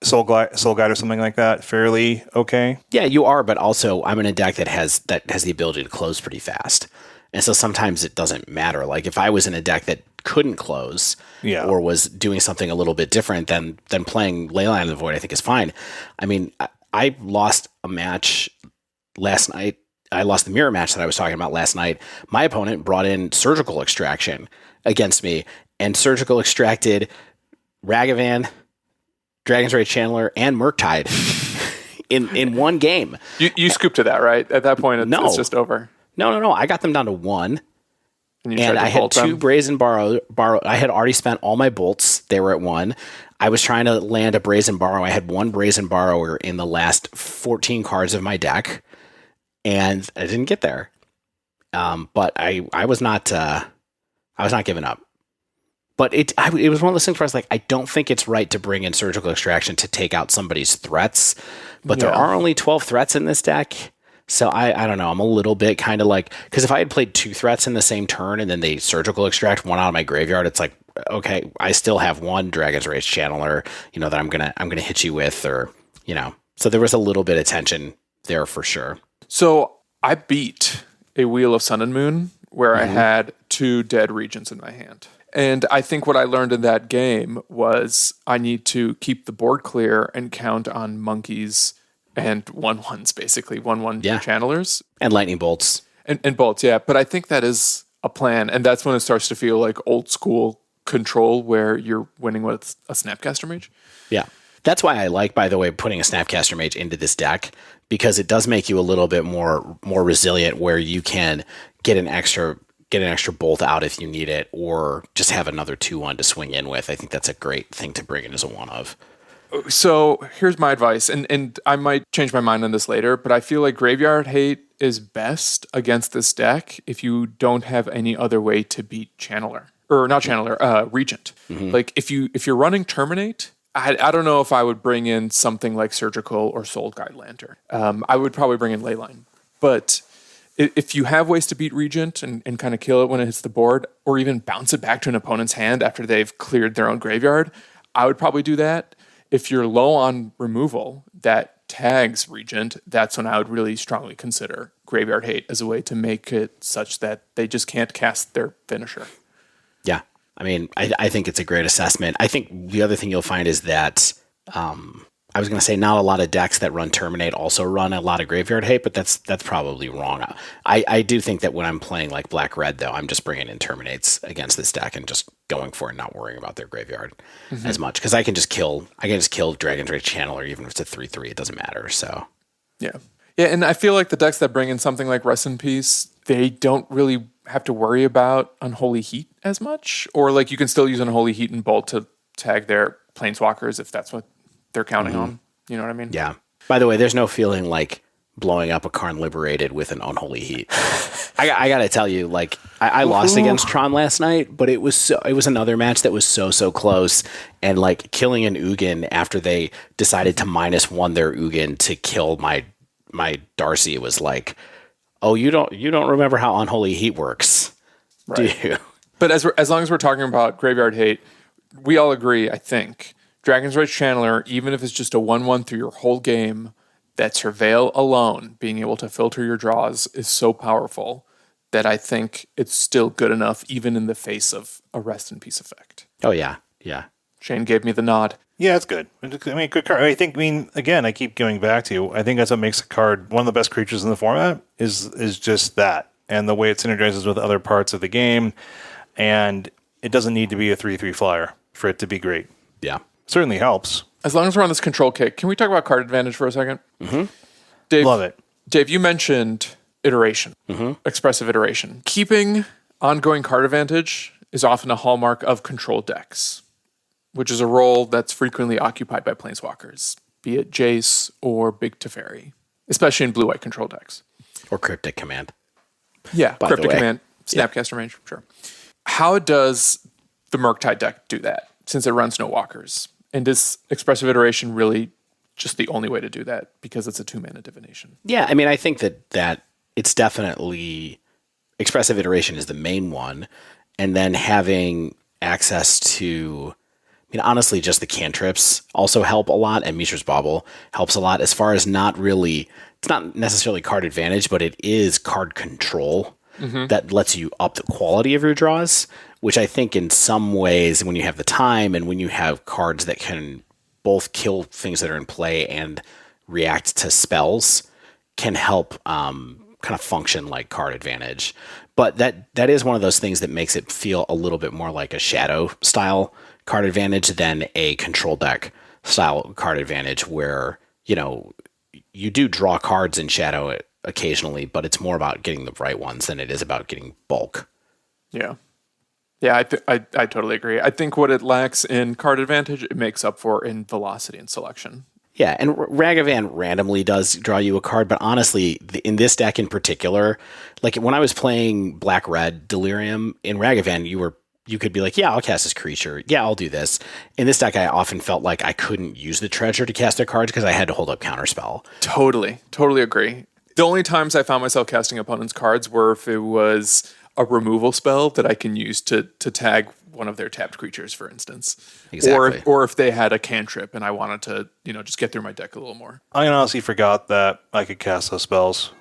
Speaker 2: Soul Guide or something like that fairly okay.
Speaker 3: Yeah, you are, but also I'm in a deck that has the ability to close pretty fast. And so sometimes it doesn't matter. If I was in a deck that couldn't close, or was doing something a little bit different than playing Leyline of the Void, I think is fine. I mean, I lost a match last night lost the mirror match that I was talking about last night, my opponent brought in Surgical Extraction against me, and Surgical extracted Ragavan, Dragon's Rage Channeler, and Murktide in one game.
Speaker 1: You scooped to that, right? At that point, it's just over.
Speaker 3: No. I got them down to 1. And I had 2
Speaker 1: them.
Speaker 3: Brazen Borrow. I had already spent all my bolts. They were at 1. I was trying to land a Brazen Borrow. I had 1 Brazen Borrower in the last 14 cards of my deck, and I didn't get there. But I was not giving up. But it was one of those things where I was like, I don't think it's right to bring in Surgical Extraction to take out somebody's threats. But there are only 12 threats in this deck. So I don't know. I'm a little bit kind of like, because if I had played 2 threats in the same turn and then they Surgical Extract 1 out of my graveyard, it's like, okay, I still have 1 Dragon's Rage Channeler, that I'm gonna hit you with, or So there was a little bit of tension there for sure.
Speaker 1: So I beat a Wheel of Sun and Moon where I had 2 dead regents in my hand. And I think what I learned in that game was I need to keep the board clear and count on monkeys and 1/1s, basically 1/1 channelers.
Speaker 3: And lightning bolts.
Speaker 1: And bolts, yeah. But I think that is a plan. And that's when it starts to feel like old school control where you're winning with a Snapcaster Mage.
Speaker 3: Yeah. That's why I like, by the way, putting a Snapcaster Mage into this deck, because it does make you a little bit more resilient, where you can get an extra bolt out if you need it, or just have another 2/1 to swing in with. I think that's a great thing to bring in as a one-of.
Speaker 1: So here's my advice, and I might change my mind on this later, but I feel like Graveyard Hate is best against this deck if you don't have any other way to beat Channeler. Or not Channeler, Regent. Like if you're running Terminate, I don't know if I would bring in something like Surgical or Soul Guide Lantern. I would probably bring in Leyline. But if you have ways to beat Regent and kind of kill it when it hits the board, or even bounce it back to an opponent's hand after they've cleared their own graveyard, I would probably do that. If you're low on removal that tags Regent, that's when I would really strongly consider Graveyard Hate as a way to make it such that they just can't cast their finisher.
Speaker 3: Yeah. I mean, I think it's a great assessment. I think the other thing you'll find is that I was going to say not a lot of decks that run Terminate also run a lot of Graveyard Hate, but that's probably wrong. I do think that when I'm playing like Black-Red, though, I'm just bringing in Terminates against this deck and just going for it, not worrying about their graveyard as much, because I can just kill Dragon's Rage Channeler even if it's a 3/3. It doesn't matter. So
Speaker 1: yeah, and I feel like the decks that bring in something like Rest in Peace, they don't really have to worry about Unholy Heat as much, or like you can still use Unholy Heat and Bolt to tag their Planeswalkers if that's what they're counting on. You know what I mean?
Speaker 3: Yeah. By the way, there's no feeling like blowing up a Karn Liberated with an Unholy Heat. I got to tell you, like, I lost against Tron last night, but it was another match that was so close. And like killing an Ugin after they decided to -1 their Ugin to kill my Darcy was like, oh, you don't remember how Unholy Heat works, right? Do you?
Speaker 1: But as long as we're talking about Graveyard Hate, we all agree, I think, Dragon's Rage Channeler, even if it's just a 1/1 through your whole game, that Surveil alone, being able to filter your draws, is so powerful that I think it's still good enough, even in the face of a Rest in Peace effect.
Speaker 3: Oh, yeah. Yeah.
Speaker 1: Shane gave me the nod.
Speaker 2: Yeah, it's good. I mean, good card. Again, I keep going back to, I think that's what makes a card one of the best creatures in the format, is just that. And the way it synergizes with other parts of the game. And it doesn't need to be a 3/3 flyer for it to be great.
Speaker 3: Yeah.
Speaker 2: Certainly helps.
Speaker 1: As long as we're on this control kick, can we talk about card advantage for a second?
Speaker 3: Mm-hmm.
Speaker 1: Dave,
Speaker 2: love it.
Speaker 1: Dave, you mentioned iteration, expressive iteration. Keeping ongoing card advantage is often a hallmark of control decks, which is a role that's frequently occupied by Planeswalkers, be it Jace or Big Teferi, especially in blue-white control decks.
Speaker 3: Or Cryptic Command.
Speaker 1: Yeah,
Speaker 3: by
Speaker 1: Cryptic Command, Snapcaster Mage, sure. How does the Murktide deck do that, since it runs no walkers? And is expressive iteration really just the only way to do that because it's a 2-mana divination?
Speaker 3: Yeah, I mean, I think that it's definitely expressive iteration is the main one, and then having access to, I mean, honestly, just the cantrips also help a lot, and Mishra's Bauble helps a lot as far as it's not necessarily card advantage, but it is card control that lets you up the quality of your draws, which I think in some ways, when you have the time and when you have cards that can both kill things that are in play and react to spells, can help kind of function like card advantage. But that is one of those things that makes it feel a little bit more like a shadow style card advantage than a control deck style card advantage, where, you know, you do draw cards in shadow occasionally, but it's more about getting the right ones than it is about getting bulk.
Speaker 1: Yeah. Yeah, I totally agree. I think what it lacks in card advantage, it makes up for in velocity and selection.
Speaker 3: Yeah, and Ragavan randomly does draw you a card, but honestly, in this deck in particular, like when I was playing Black-Red Delirium, in Ragavan, you could be like, yeah, I'll cast this creature. Yeah, I'll do this. In this deck, I often felt like I couldn't use the treasure to cast their cards because I had to hold up Counterspell.
Speaker 1: Totally agree. The only times I found myself casting opponents' cards were if it was a removal spell that I can use to tag one of their tapped creatures, for instance.
Speaker 3: Exactly.
Speaker 1: Or if they had a cantrip and I wanted to, you know, just get through my deck a little more.
Speaker 2: I honestly forgot that I could cast those spells.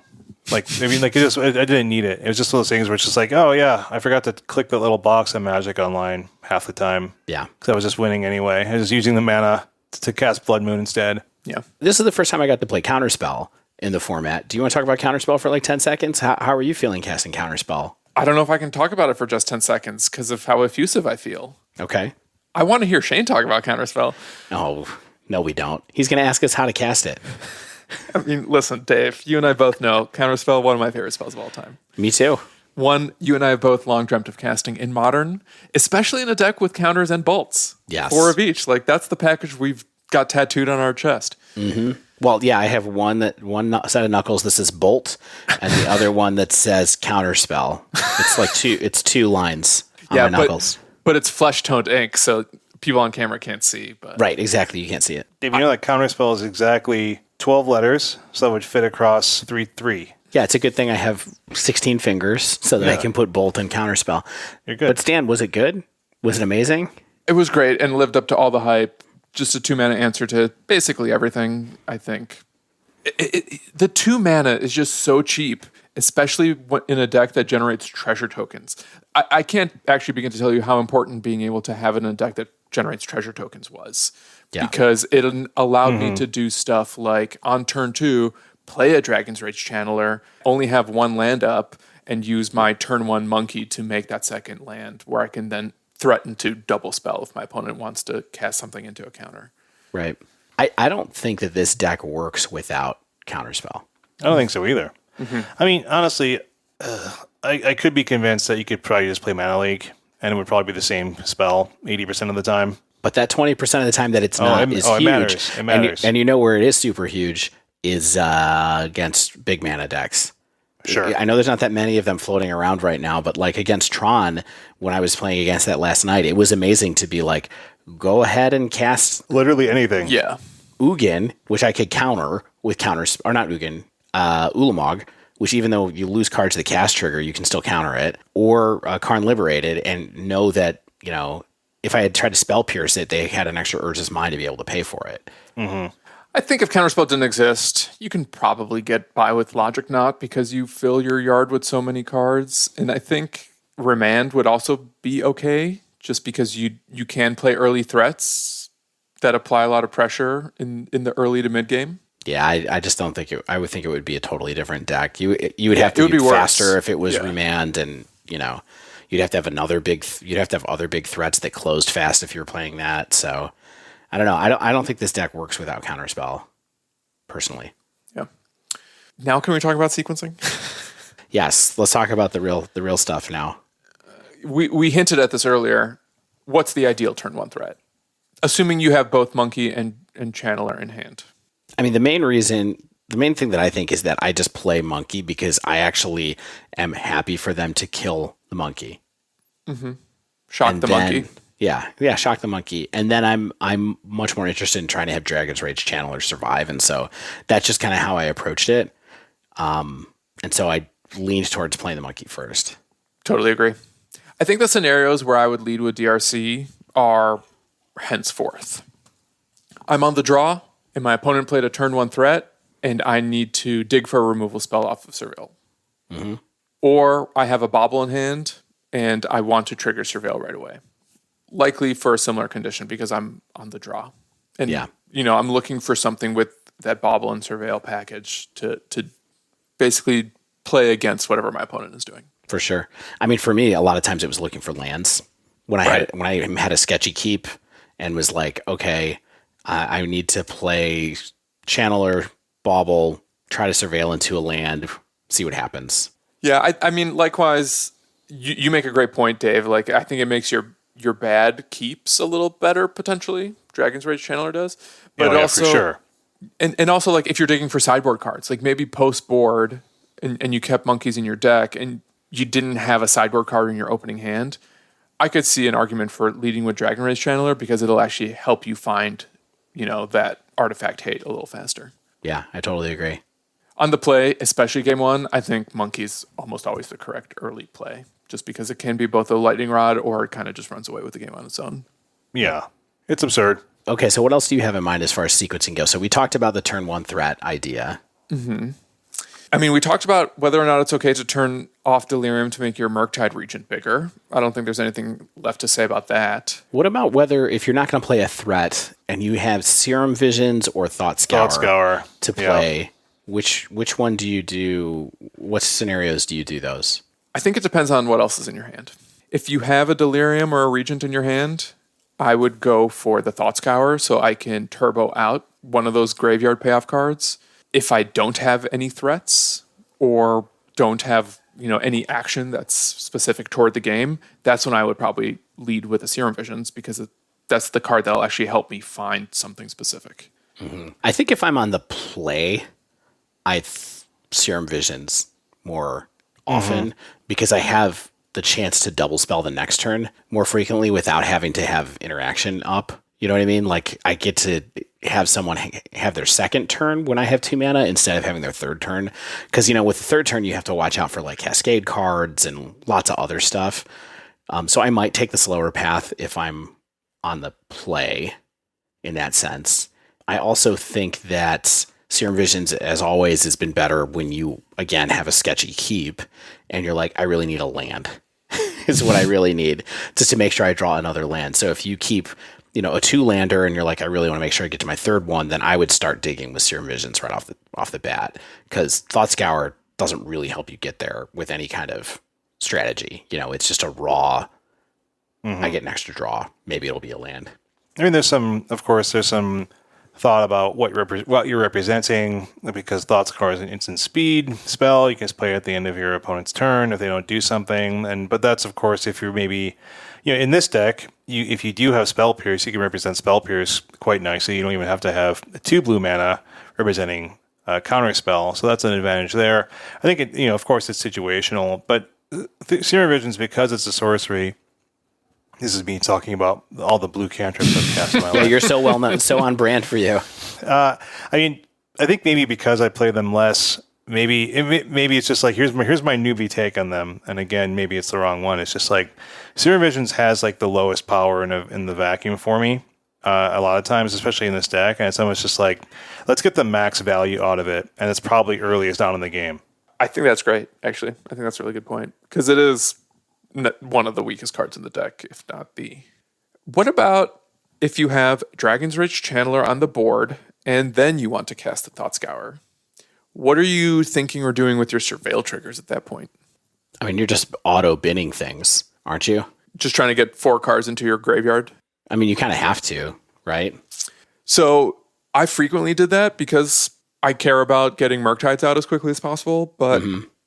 Speaker 2: Like, I mean, like, I didn't need it. It was just those things where it's just like, oh yeah, I forgot to click that little box on Magic Online half the time.
Speaker 3: Yeah.
Speaker 2: Because I was just winning anyway. I was just using the mana to cast Blood Moon instead.
Speaker 1: Yeah.
Speaker 3: This is the first time I got to play Counterspell in the format. Do you want to talk about Counterspell for like 10 seconds? How are you feeling casting Counterspell?
Speaker 1: I don't know if I can talk about it for just 10 seconds because of how effusive I feel.
Speaker 3: Okay.
Speaker 1: I want to hear Shane talk about Counterspell.
Speaker 3: No, we don't. He's going to ask us how to cast it.
Speaker 1: I mean, listen, Dave, you and I both know Counterspell, one of my favorite spells of all time.
Speaker 3: Me too.
Speaker 1: One, you and I have both long dreamt of casting in Modern, especially in a deck with counters and bolts.
Speaker 3: Yes.
Speaker 1: 4 of each. Like, that's the package we've got tattooed on our chest.
Speaker 3: Mm-hmm. Well, yeah, I have one set of knuckles that says Bolt, and the other one that says Counterspell. It's like two lines on my knuckles.
Speaker 1: But it's flesh toned ink, so people on camera can't see. But
Speaker 3: right, exactly. You can't see it.
Speaker 2: Dave, you know that Counterspell is exactly 12 letters, so that would fit across 3/3.
Speaker 3: Yeah, it's a good thing I have 16 fingers so that I can put Bolt and Counterspell.
Speaker 2: You're good.
Speaker 3: But Stan, was it good? Was it amazing?
Speaker 1: it was great and lived up to all the hype. Just a 2-mana answer to basically everything, I think. The 2 mana is just so cheap, especially in a deck that generates treasure tokens. I can't actually begin to tell you how important being able to have it in a deck that generates treasure tokens was. Yeah. Because it allowed me to do stuff like on turn 2, play a Dragon's Rage Channeler, only have 1 land up, and use my turn 1 monkey to make that second land, where I can then threaten to double spell if my opponent wants to cast something into a counter.
Speaker 3: Right. I don't think that this deck works without Counterspell.
Speaker 2: I don't think so either. Mm-hmm. I mean, honestly, I could be convinced that you could probably just play Mana League, and it would probably be the same spell 80% of the time.
Speaker 3: But that 20% of the time that it's not is huge.
Speaker 2: It matters.
Speaker 3: And you know where it is super huge is against big mana decks.
Speaker 2: Sure.
Speaker 3: I know there's not that many of them floating around right now, but like against Tron, when I was playing against that last night, it was amazing to be like, go ahead and cast
Speaker 2: literally anything.
Speaker 1: Yeah.
Speaker 3: Ugin, which I could counter with counters, or not Ugin, Ulamog, which even though you lose cards to the cast trigger, you can still counter it, or Karn Liberated, and know that, you know, if I had tried to spell pierce it, they had an extra Urza's Mind to be able to pay for it.
Speaker 2: Mm-hmm.
Speaker 1: I think if Counterspell didn't exist, you can probably get by with Logic Knot because you fill your yard with so many cards. And I think Remand would also be okay, just because you can play early threats that apply a lot of pressure in the early to mid game.
Speaker 3: Yeah, I just don't think I would think it would be a totally different deck. You would have to be faster if it was Remand, and you know, you'd have to have other big threats that closed fast if you're playing that. So I don't know. I don't think this deck works without Counterspell, personally.
Speaker 1: Yeah. Now can we talk about sequencing?
Speaker 3: Yes, let's talk about the real stuff now.
Speaker 1: We hinted at this earlier. What's the ideal turn 1 threat? Assuming you have both Monkey and Channeler in hand.
Speaker 3: I mean, the main thing that I think is that I just play Monkey because I actually am happy for them to kill the Monkey.
Speaker 1: Mm-hmm. Shock the Monkey.
Speaker 3: Yeah, shock the Monkey. And then I'm much more interested in trying to have Dragon's Rage Channeler survive. And so that's just kind of how I approached it. And so I leaned towards playing the Monkey first.
Speaker 1: Totally agree. I think the scenarios where I would lead with DRC are henceforth. I'm on the draw, and my opponent played a turn 1 threat, and I need to dig for a removal spell off of Surveil.
Speaker 3: Mm-hmm.
Speaker 1: Or I have a Bauble in hand, and I want to trigger Surveil right away. Likely for a similar condition because I'm on the draw. And, you know, I'm looking for something with that Bauble and Surveil package to basically play against whatever my opponent is doing.
Speaker 3: For sure. I mean, for me, a lot of times it was looking for lands. When I had a sketchy keep and was like, okay, I need to play Channeler, Bauble, try to surveil into a land, see what happens.
Speaker 1: Yeah, I mean, likewise, you make a great point, Dave. Like, I think it makes your bad keeps a little better, potentially. Dragon's Rage Channeler does. But also,
Speaker 2: for sure.
Speaker 1: And also, like, if you're digging for sideboard cards, like maybe post-board and you kept monkeys in your deck and you didn't have a sideboard card in your opening hand, I could see an argument for leading with Dragon Rage Channeler because it'll actually help you find, that artifact hate a little faster.
Speaker 3: Yeah, I totally agree.
Speaker 1: On the play, especially game one, I think monkey's almost always the correct early play, just because it can be both a lightning rod or it kind of just runs away with the game on its own.
Speaker 2: Yeah, it's absurd.
Speaker 3: Okay, so what else do you have in mind as far as sequencing goes? So we talked about the turn one threat idea.
Speaker 1: Mm-hmm. I mean, we talked about whether or not it's okay to turn off Delirium to make your Murktide Regent bigger. I don't think there's anything left to say about that.
Speaker 3: What about whether, if you're not going to play a threat and you have Serum Visions or Thought Scour to play, which one do you do? What scenarios do you do those?
Speaker 1: I think it depends on what else is in your hand. If you have a Delirium or a Regent in your hand, I would go for the Thought Scour so I can turbo out one of those graveyard payoff cards. If I don't have any threats or don't have, any action that's specific toward the game, that's when I would probably lead with the Serum Visions because that's the card that'll actually help me find something specific.
Speaker 3: Mm-hmm. I think if I'm on the play, Serum Visions more often because I have the chance to double spell the next turn more frequently without having to have interaction up. You know what I mean? Like I get to have someone have their second turn when I have 2 mana instead of having their third turn. Because, with the third turn, you have to watch out for like Cascade cards and lots of other stuff. So I might take the slower path if I'm on the play in that sense. I also think that Serum Visions, as always, has been better when you, again, have a sketchy keep and you're like, I really need a land is what I really need just to make sure I draw another land. So if you keep a 2-lander and you're like, I really want to make sure I get to my third one, then I would start digging with Serum Visions right off the bat because Thought Scour doesn't really help you get there with any kind of strategy. It's just a raw, I get an extra draw. Maybe it'll be a land.
Speaker 2: I mean, there's some thought about what you're representing because Thought Scour is an instant speed spell. You can just play it at the end of your opponent's turn if they don't do something. But that's, of course, if you're maybe... in this deck, if you do have Spell Pierce, you can represent Spell Pierce quite nicely. You don't even have to have 2 blue mana representing Counterspell, so that's an advantage there. I think, of course, it's situational, but Serum Visions, because it's a sorcery, this is me talking about all the blue cantrips I've cast in my life.
Speaker 3: Yeah, you're so well known, so on brand for you.
Speaker 2: I think maybe because I play them less, maybe it's just like here's my newbie take on them, and again maybe it's the wrong one. It's just like Serum Visions has like the lowest power in the vacuum for me a lot of times, especially in this deck, and it's almost just like let's get the max value out of it, and it's probably earliest down in the game.
Speaker 1: I think that's great. Actually, I think that's a really good point because it is one of the weakest cards in the deck, if not the. What about if you have Dragon's Rage Channeler on the board and then you want to cast the Thought Scour? What are you thinking or doing with your Surveil triggers at that point?
Speaker 3: I mean, you're just auto-binning things, aren't you?
Speaker 1: Just trying to get 4 cards into your graveyard?
Speaker 3: I mean, you kind of have to, right?
Speaker 1: So I frequently did that because I care about getting Murktides out as quickly as possible. But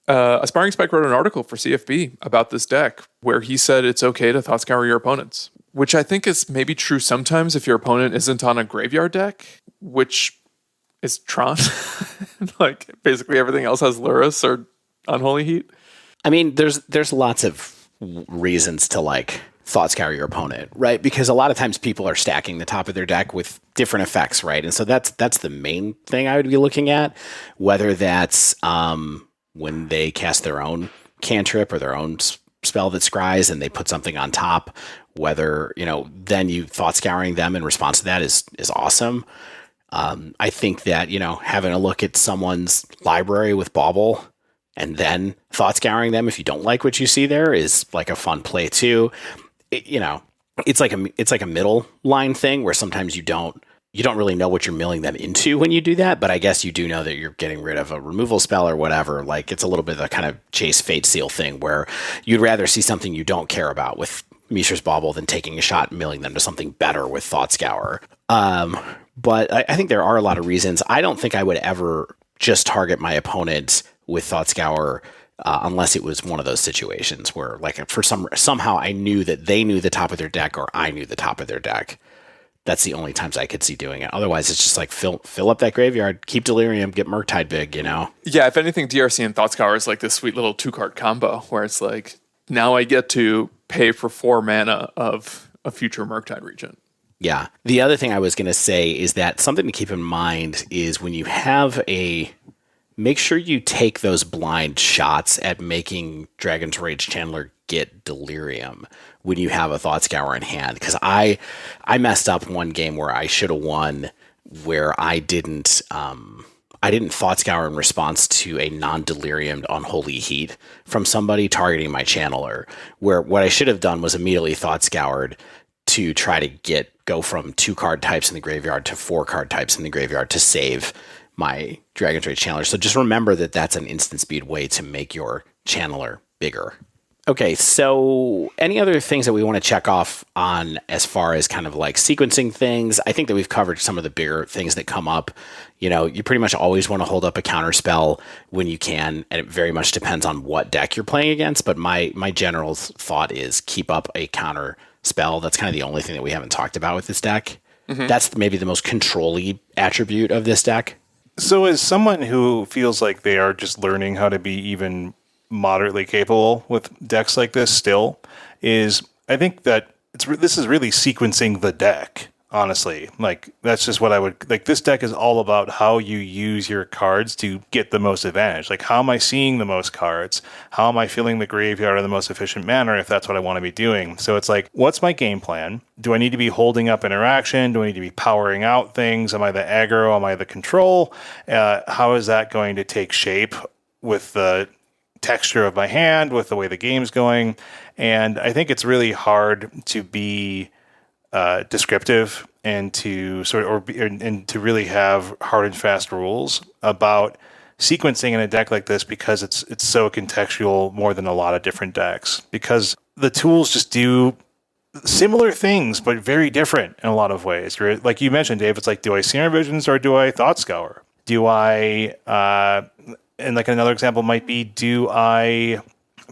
Speaker 1: Aspiring Spike wrote an article for CFB about this deck where he said it's okay to Thought Scour your opponents, which I think is maybe true sometimes if your opponent isn't on a graveyard deck, which is Tron. Like basically everything else has Lurrus or Unholy Heat.
Speaker 3: I mean, there's lots of reasons to like Thought Scour your opponent, right? Because a lot of times people are stacking the top of their deck with different effects, right? And so that's the main thing I would be looking at, whether that's when they cast their own cantrip or their own spell that scries and they put something on top, whether, then you Thought Scouring them in response to that is awesome. I think that, having a look at someone's library with Bauble and then Thought Scouring them if you don't like what you see there is like a fun play too. It's like a middle line thing where sometimes you don't you don't really know what you're milling them into when you do that, but I guess you do know that you're getting rid of a removal spell or whatever. Like, it's a little bit of a kind of chase fate seal thing where you'd rather see something you don't care about with Mishra's Bauble than taking a shot and milling them to something better with Thought Scour. But I think there are a lot of reasons. I don't think I would ever just target my opponent with Thought Scour unless it was one of those situations where, like, for somehow I knew that they knew the top of their deck or I knew the top of their deck. That's the only times I could see doing it. Otherwise, it's just like fill up that graveyard, keep Delirium, get Murktide big, you know?
Speaker 1: Yeah, if anything, DRC and Thought Scour is like this sweet little 2-card combo where it's like, now I get to pay for 4 mana of a future Murktide Regent.
Speaker 3: Yeah. The other thing I was going to say is that something to keep in mind is when you have make sure you take those blind shots at making Dragon's Rage Channeler get Delirium when you have a Thought Scour in hand. Because I messed up one game where I should have won, where I didn't Thought Scour in response to a non-Deliriumed Unholy Heat from somebody targeting my Channeler, where what I should have done was immediately Thought Scoured to try to go from 2-card types in the graveyard to 4-card types in the graveyard to save my Dragon's Rage Channeler. So just remember that that's an instant speed way to make your Channeler bigger. Okay, so any other things that we want to check off on as far as kind of like sequencing things? I think that we've covered some of the bigger things that come up. You know, you pretty much always want to hold up a counterspell when you can, and it very much depends on what deck you're playing against. But my general thought is keep up a counter spell. That's kind of the only thing that we haven't talked about with this deck. Mm-hmm. That's maybe the most control-y attribute of this deck.
Speaker 2: So as someone who feels like they are just learning how to be even moderately capable with decks like this still, I think that this is really sequencing the deck, honestly. Like, that's just what I would... Like, this deck is all about how you use your cards to get the most advantage. Like, how am I seeing the most cards? How am I filling the graveyard in the most efficient manner if that's what I want to be doing? So it's like, what's my game plan? Do I need to be holding up interaction? Do I need to be powering out things? Am I the aggro? Am I the control? How is that going to take shape with the texture of my hand, with the way the game's going? And I think it's really hard to be descriptive and to and to really have hard and fast rules about sequencing in a deck like this, because it's so contextual more than a lot of different decks, because the tools just do similar things but very different in a lot of ways. Like you mentioned, Dave, it's like, do I Serum Visions or do I Thought Scour? Do I and like another example might be, do I...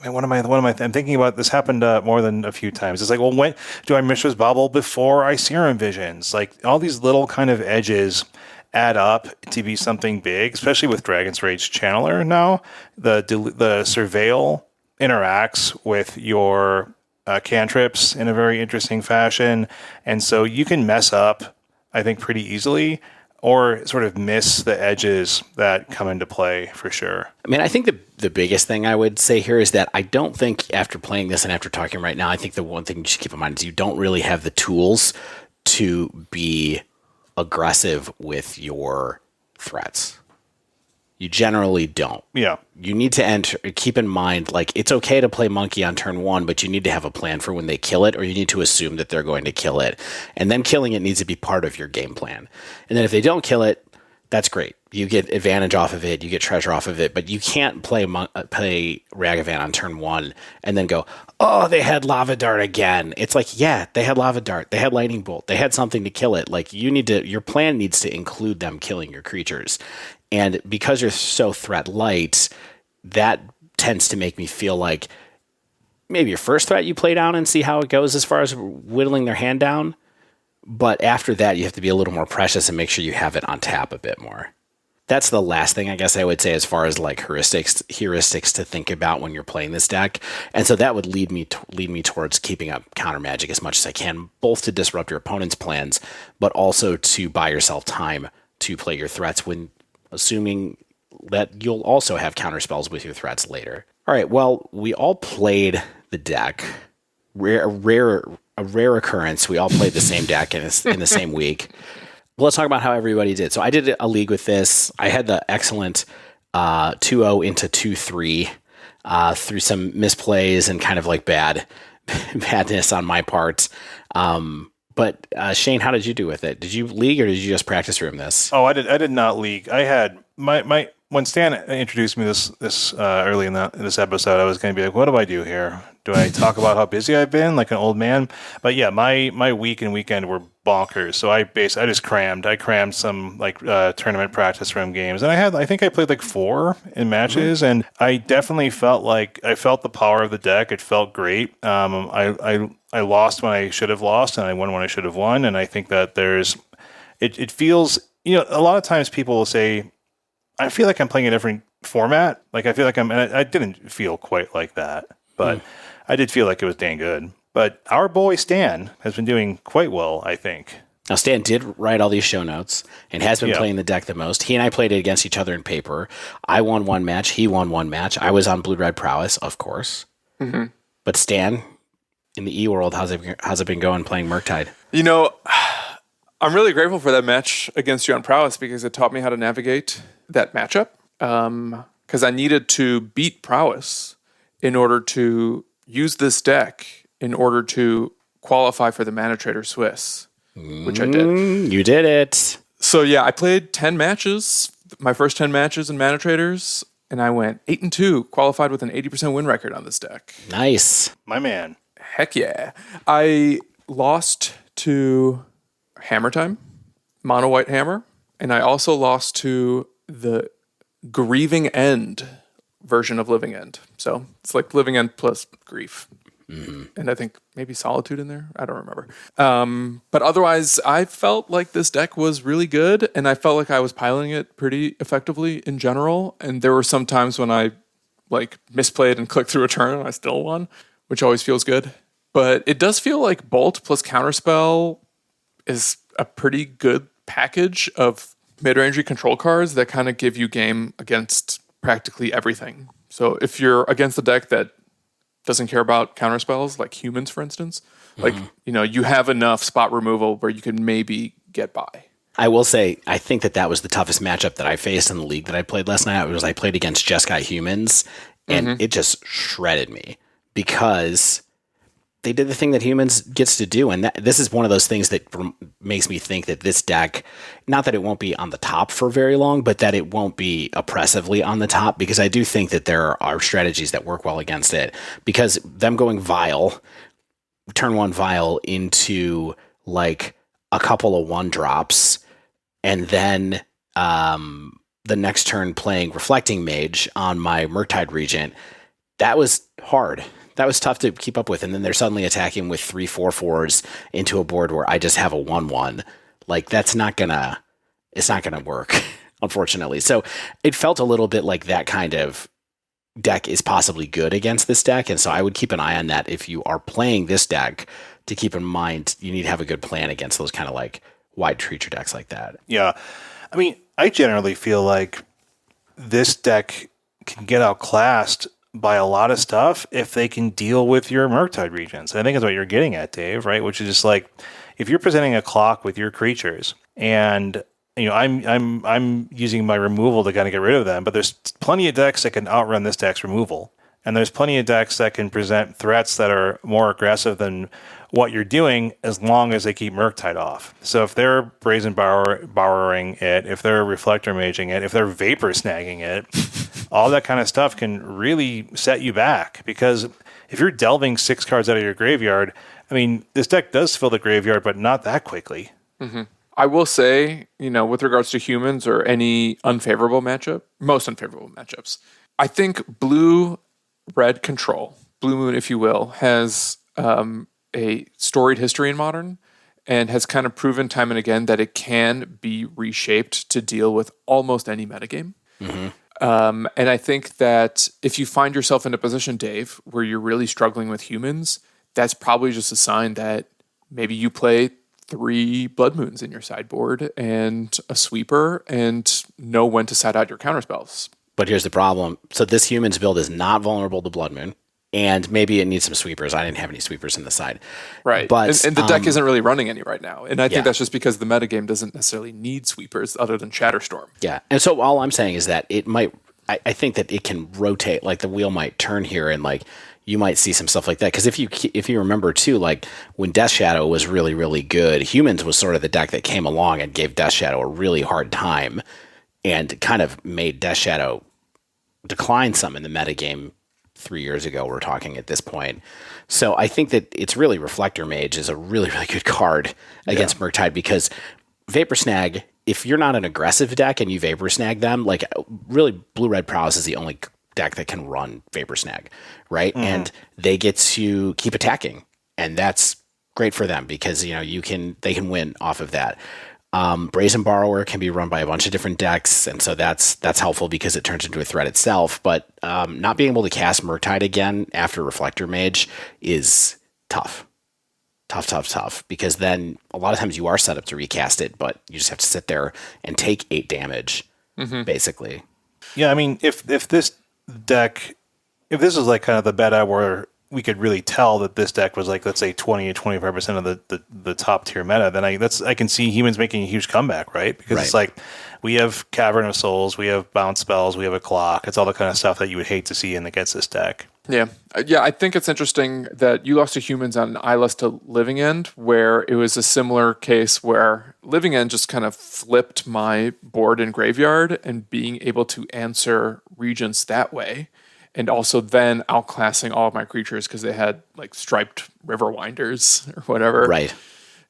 Speaker 2: I'm thinking about this. Happened more than a few times. It's like, well, when do I Mishra's Bauble before I Serum Visions? Like, all these little kind of edges add up to be something big, especially with Dragon's Rage Channeler now. The Surveil interacts with your cantrips in a very interesting fashion, and so you can mess up, I think, pretty easily, or sort of miss the edges that come into play for sure.
Speaker 3: I mean, I think the biggest thing I would say here is that I don't think, after playing this and after talking right now, I think the one thing you should keep in mind is you don't really have the tools to be aggressive with your threats. You generally don't.
Speaker 2: Yeah.
Speaker 3: You need to keep in mind, like, it's okay to play monkey on turn 1, but you need to have a plan for when they kill it, or you need to assume that they're going to kill it. And then killing it needs to be part of your game plan. And then if they don't kill it, that's great. You get advantage off of it, you get treasure off of it, but you can't play Ragavan on turn 1 and then go, oh, they had Lava Dart again. It's like, yeah, they had Lava Dart, they had Lightning Bolt, they had something to kill it. Like, your plan needs to include them killing your creatures. And because you're so threat light, that tends to make me feel like maybe your first threat you play down and see how it goes as far as whittling their hand down. But after that, you have to be a little more precious and make sure you have it on tap a bit more. That's the last thing I guess I would say as far as like heuristics to think about when you're playing this deck. And so that would lead me towards keeping up counter magic as much as I can, both to disrupt your opponent's plans, but also to buy yourself time to play your threats, when assuming that you'll also have counter spells with your threats later. All right, well, we all played the deck. A rare occurrence. We all played the same deck in the same week. Well, let's talk about how everybody did. So I did a league with this. I had the excellent 2-0 into 2-3 through some misplays and kind of like badness on my part. But Shane, how did you do with it? Did you league or did you just practice room this?
Speaker 2: Oh, I did not league. I had my when Stan introduced me this early in this episode, I was going to be like, what do I do here? Do I talk about how busy I've been like an old man? But yeah, my week and weekend were bonkers. So I just crammed. I crammed some like tournament practice room games, and I think I played like 4 in matches, and I definitely felt the power of the deck. It felt great. I lost when I should have lost, and I won when I should have won. And I think that it feels, a lot of times people will say, I feel like I'm playing a different format. Like I feel like and I didn't feel quite like that, but I did feel like it was dang good. But our boy Stan has been doing quite well, I think.
Speaker 3: Now, Stan did write all these show notes and has been playing the deck the most. He and I played it against each other in paper. I won 1 match. He won 1 match. I was on Blue-Red Prowess, of course. Mm-hmm. But Stan, in the E-World, how's it been going playing Murktide?
Speaker 1: I'm really grateful for that match against you on Prowess because it taught me how to navigate that matchup. Because I needed to beat Prowess in order to use this deck in order to qualify for the Mana Trader Swiss, which I did.
Speaker 3: You did it.
Speaker 1: So yeah, I played 10 matches, my first 10 matches in Mana Traders, and I went 8-2, qualified with an 80% win record on this deck.
Speaker 3: Nice.
Speaker 2: My man.
Speaker 1: Heck yeah. I lost to Hammertime, Mono White Hammer, and I also lost to the Grieving End version of Living End. So it's like Living End plus Grief. Mm-hmm. And I think maybe Solitude in there. I don't remember. But otherwise, I felt like this deck was really good, and I felt like I was piloting it pretty effectively in general. And there were some times when I like misplayed and clicked through a turn, and I still won, which always feels good. But it does feel like Bolt plus Counterspell is a pretty good package of mid-rangey control cards that kind of give you game against practically everything. So if you're against a deck that doesn't care about counterspells, like humans, for instance, like, you have enough spot removal where you can maybe get by.
Speaker 3: I will say, I think that was the toughest matchup that I faced in the league that I played last night. I played against Jeskai Humans, and it just shredded me because they did the thing that humans gets to do. And this is one of those things that makes me think that this deck, not that it won't be on the top for very long, but that it won't be oppressively on the top, because I do think that there are strategies that work well against it, because them going Vile, turn 1 Vile into like a couple of 1-drops, and then the next turn playing Reflecting Mage on my Murktide Regent, that was hard. That was tough to keep up with. And then they're suddenly attacking with 3 4/4s into a board where I just have a 1/1. Like, it's not gonna work, unfortunately. So it felt a little bit like that kind of deck is possibly good against this deck. And so I would keep an eye on that if you are playing this deck, to keep in mind you need to have a good plan against those kind of like wide creature decks like that.
Speaker 2: Yeah. I mean, I generally feel like this deck can get outclassed by a lot of stuff if they can deal with your Murktide Regents. I think that's what you're getting at, Dave, right? Which is just like, if you're presenting a clock with your creatures, and I'm using my removal to kind of get rid of them, but there's plenty of decks that can outrun this deck's removal, and there's plenty of decks that can present threats that are more aggressive than what you're doing, as long as they keep Murktide off. So if they're Brazen Borrowing it, if they're Reflector Maging it, if they're Vapor Snagging it, all that kind of stuff can really set you back, because if you're delving 6 cards out of your graveyard, I mean, this deck does fill the graveyard, but not that quickly.
Speaker 1: Mm-hmm. I will say, with regards to humans or any unfavorable matchup, most unfavorable matchups, I think blue-red control, Blue Moon, if you will, has a storied history in Modern, and has kind of proven time and again that it can be reshaped to deal with almost any metagame. Mm-hmm. And I think that if you find yourself in a position, Dave, where you're really struggling with humans, that's probably just a sign that maybe you play 3 Blood Moons in your sideboard and a sweeper, and know when to side out your counterspells.
Speaker 3: But here's the problem. So this humans build is not vulnerable to Blood Moon, and maybe it needs some sweepers. I didn't have any sweepers in the side.
Speaker 1: Right.
Speaker 3: But,
Speaker 1: and the deck isn't really running any right now. And I think that's just because the metagame doesn't necessarily need sweepers other than Shatterstorm.
Speaker 3: Yeah. And so all I'm saying is that it might I think that it can rotate, like the wheel might turn here, and like you might see some stuff like that. Because if you remember too, like when Death Shadow was really, really good, Humans was sort of the deck that came along and gave Death Shadow a really hard time and kind of made Death Shadow decline some in the metagame 3 years ago, we're talking at this point. So I think that it's really Reflector Mage is a really, really good card against Murktide, because Vapor Snag, if you're not an aggressive deck and you Vapor Snag them, like really Blue-Red Prowess is the only deck that can run Vapor Snag, right? Mm-hmm. And they get to keep attacking, and that's great for them because, they can win off of that. Brazen Borrower can be run by a bunch of different decks, and so that's helpful because it turns into a threat itself. But not being able to cast Murktide again after Reflector Mage is tough. Tough. Because then a lot of times you are set up to recast it, but you just have to sit there and take 8 damage, basically.
Speaker 2: Yeah, I mean, if this is like kind of the beta where we could really tell that this deck was like, let's say 20 to 25% of the top tier meta, then I can see Humans making a huge comeback, right? Because it's like we have Cavern of Souls, we have bounce spells, we have a clock. It's all the kind of stuff that you would hate to see in against this deck.
Speaker 1: Yeah. I think it's interesting that you lost to Humans on I lost to Living End, where it was a similar case where Living End just kind of flipped my board and graveyard, and being able to answer Regents that way. And also then outclassing all of my creatures because they had like striped Riverwinders or whatever.
Speaker 3: Right.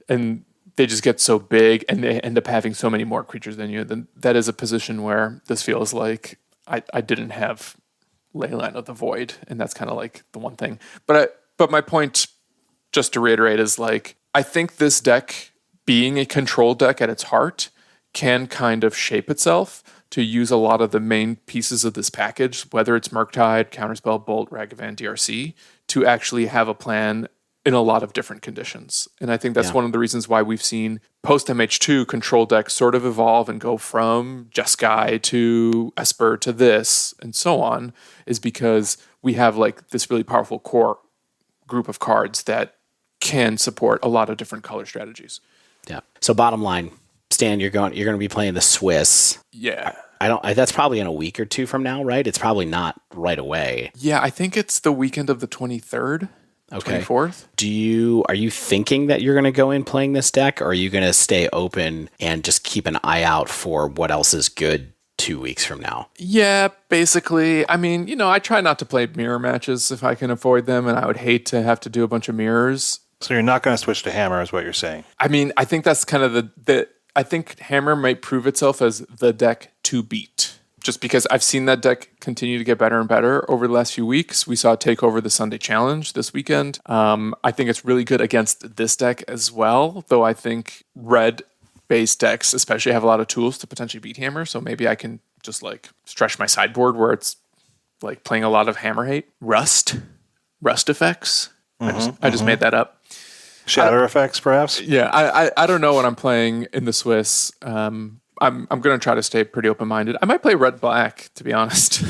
Speaker 1: And they just get so big and they end up having so many more creatures than you. Then that is a position where this feels like I didn't have Leyline of the Void. And that's kind of like the one thing. But my point, just to reiterate, is like, I think this deck, being a control deck at its heart, can kind of shape itself to use a lot of the main pieces of this package, whether it's Murktide, Counterspell, Bolt, Ragavan, DRC, to actually have a plan in a lot of different conditions. And I think that's one of the reasons why we've seen post-MH2 control decks sort of evolve and go from Jeskai to Esper to this and so on, is because we have like this really powerful core group of cards that can support a lot of different color strategies.
Speaker 3: Yeah. So bottom line, Stan, you're going to be playing the Swiss.
Speaker 1: Yeah.
Speaker 3: That's probably in a week or two from now, right? It's probably not right away.
Speaker 1: Yeah, I think it's the weekend of the 23rd, 24th.
Speaker 3: Are you thinking that you're going to go in playing this deck, or are you going to stay open and just keep an eye out for what else is good 2 weeks from now?
Speaker 1: Yeah, basically. I mean, I try not to play mirror matches if I can avoid them, and I would hate to have to do a bunch of mirrors.
Speaker 2: So you're not going to switch to Hammer, is what you're saying?
Speaker 1: I mean, I think that's kind of I think Hammer might prove itself as the deck to beat, just because I've seen that deck continue to get better and better over the last few weeks. We saw it take over the Sunday Challenge this weekend. I think it's really good against this deck as well, though I think red-based decks especially have a lot of tools to potentially beat Hammer, so maybe I can just like stretch my sideboard where it's like playing a lot of Hammer hate. Rust effects. I just made that up.
Speaker 2: Shatter effects, perhaps?
Speaker 1: Yeah, I don't know what I'm playing in the Swiss. I'm going to try to stay pretty open-minded. I might play red-black, to be honest.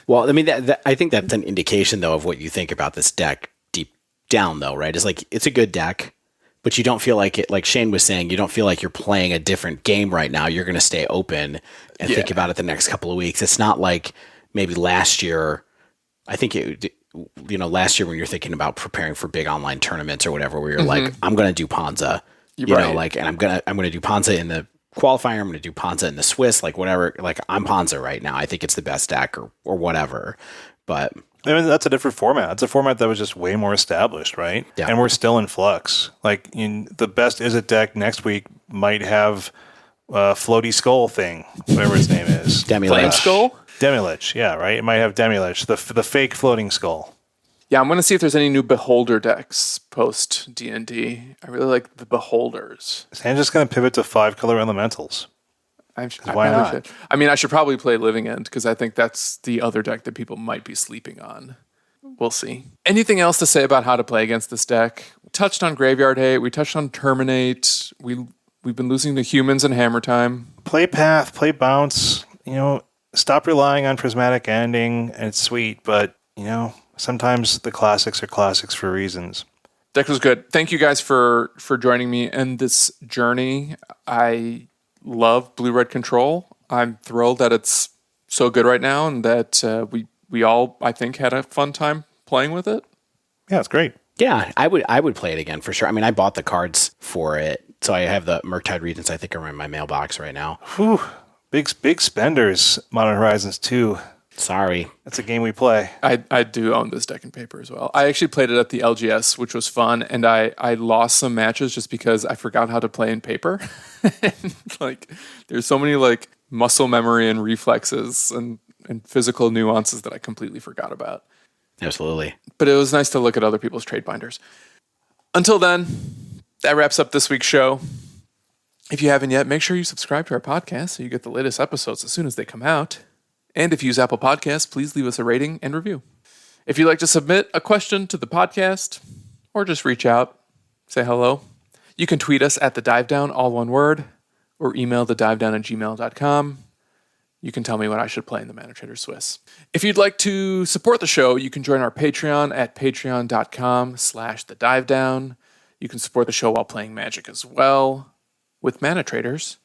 Speaker 3: Well, I mean, I think that's an indication, though, of what you think about this deck deep down, though, right? It's like, it's a good deck, but you don't feel like it, like Shane was saying, you don't feel like you're playing a different game right now. You're going to stay open and think about it the next couple of weeks. It's not like maybe last year, I think last year when you're thinking about preparing for big online tournaments or whatever, where you're like, I'm going to do Ponza, and I'm going to do Ponza in the qualifier. I'm going to do Ponza in the Swiss, like whatever, like I'm Ponza right now. I think it's the best deck or whatever, but
Speaker 2: I mean, that's a different format. It's a format that was just way more established, right?
Speaker 3: Yeah.
Speaker 2: And we're still in flux. Like the best Izzet deck next week might have floaty skull thing, whatever its name is.
Speaker 1: Flame skull?
Speaker 2: Demilich, yeah, right? It might have Demilich, the fake floating skull.
Speaker 1: Yeah, I'm going to see if there's any new Beholder decks post D&D. I really like the Beholders.
Speaker 2: And just going to pivot to 5-color elementals. Why not?
Speaker 1: I should probably play Living End because I think that's the other deck that people might be sleeping on. We'll see. Anything else to say about how to play against this deck? We touched on Graveyard Hate. We touched on Terminate. We've been losing to Humans and Hammertime.
Speaker 2: Play Path, play Bounce. Stop relying on Prismatic Ending. And it's sweet, but, sometimes the classics are classics for reasons.
Speaker 1: Deck was good. Thank you guys for joining me in this journey. I love Blue-Red Control. I'm thrilled that it's so good right now, and that we all, I think, had a fun time playing with it.
Speaker 2: Yeah, it's great.
Speaker 3: Yeah, I would play it again for sure. I mean, I bought the cards for it, so I have the Murktide Regents. I think are in my mailbox right now.
Speaker 2: Whew. Big spenders, Modern Horizons 2.
Speaker 3: Sorry.
Speaker 2: That's a game we play.
Speaker 1: I do own this deck and paper as well. I actually played it at the LGS, which was fun, and I lost some matches just because I forgot how to play in paper. Like, there's so many like muscle memory and reflexes and physical nuances that I completely forgot about.
Speaker 3: Absolutely.
Speaker 1: But it was nice to look at other people's trade binders. Until then, that wraps up this week's show. If you haven't yet, make sure you subscribe to our podcast so you get the latest episodes as soon as they come out. And if you use Apple Podcasts, please leave us a rating and review. If you'd like to submit a question to the podcast or just reach out, say hello, you can tweet us at The Dive Down, all one word, or email thedivedown@gmail.com. You can tell me what I should play in the Mana Trader Swiss. If you'd like to support the show, you can join our Patreon at patreon.com/thedivedown. You can support the show while playing Magic as well with Mana Traders.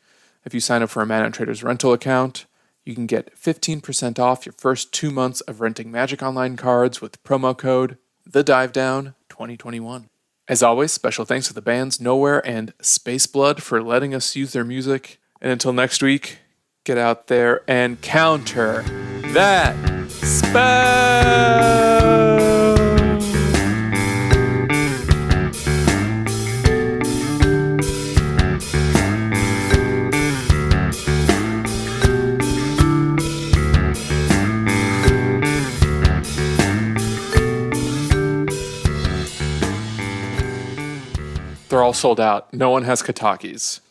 Speaker 1: If you sign up for a Mana Traders rental account, you can get 15% off your first 2 months of renting Magic Online cards with promo code TheDiveDown2021. As always, special thanks to the bands Nowhere and Spaceblood for letting us use their music. And until next week, get out there and counter that spell! They're all sold out. No one has Katakis.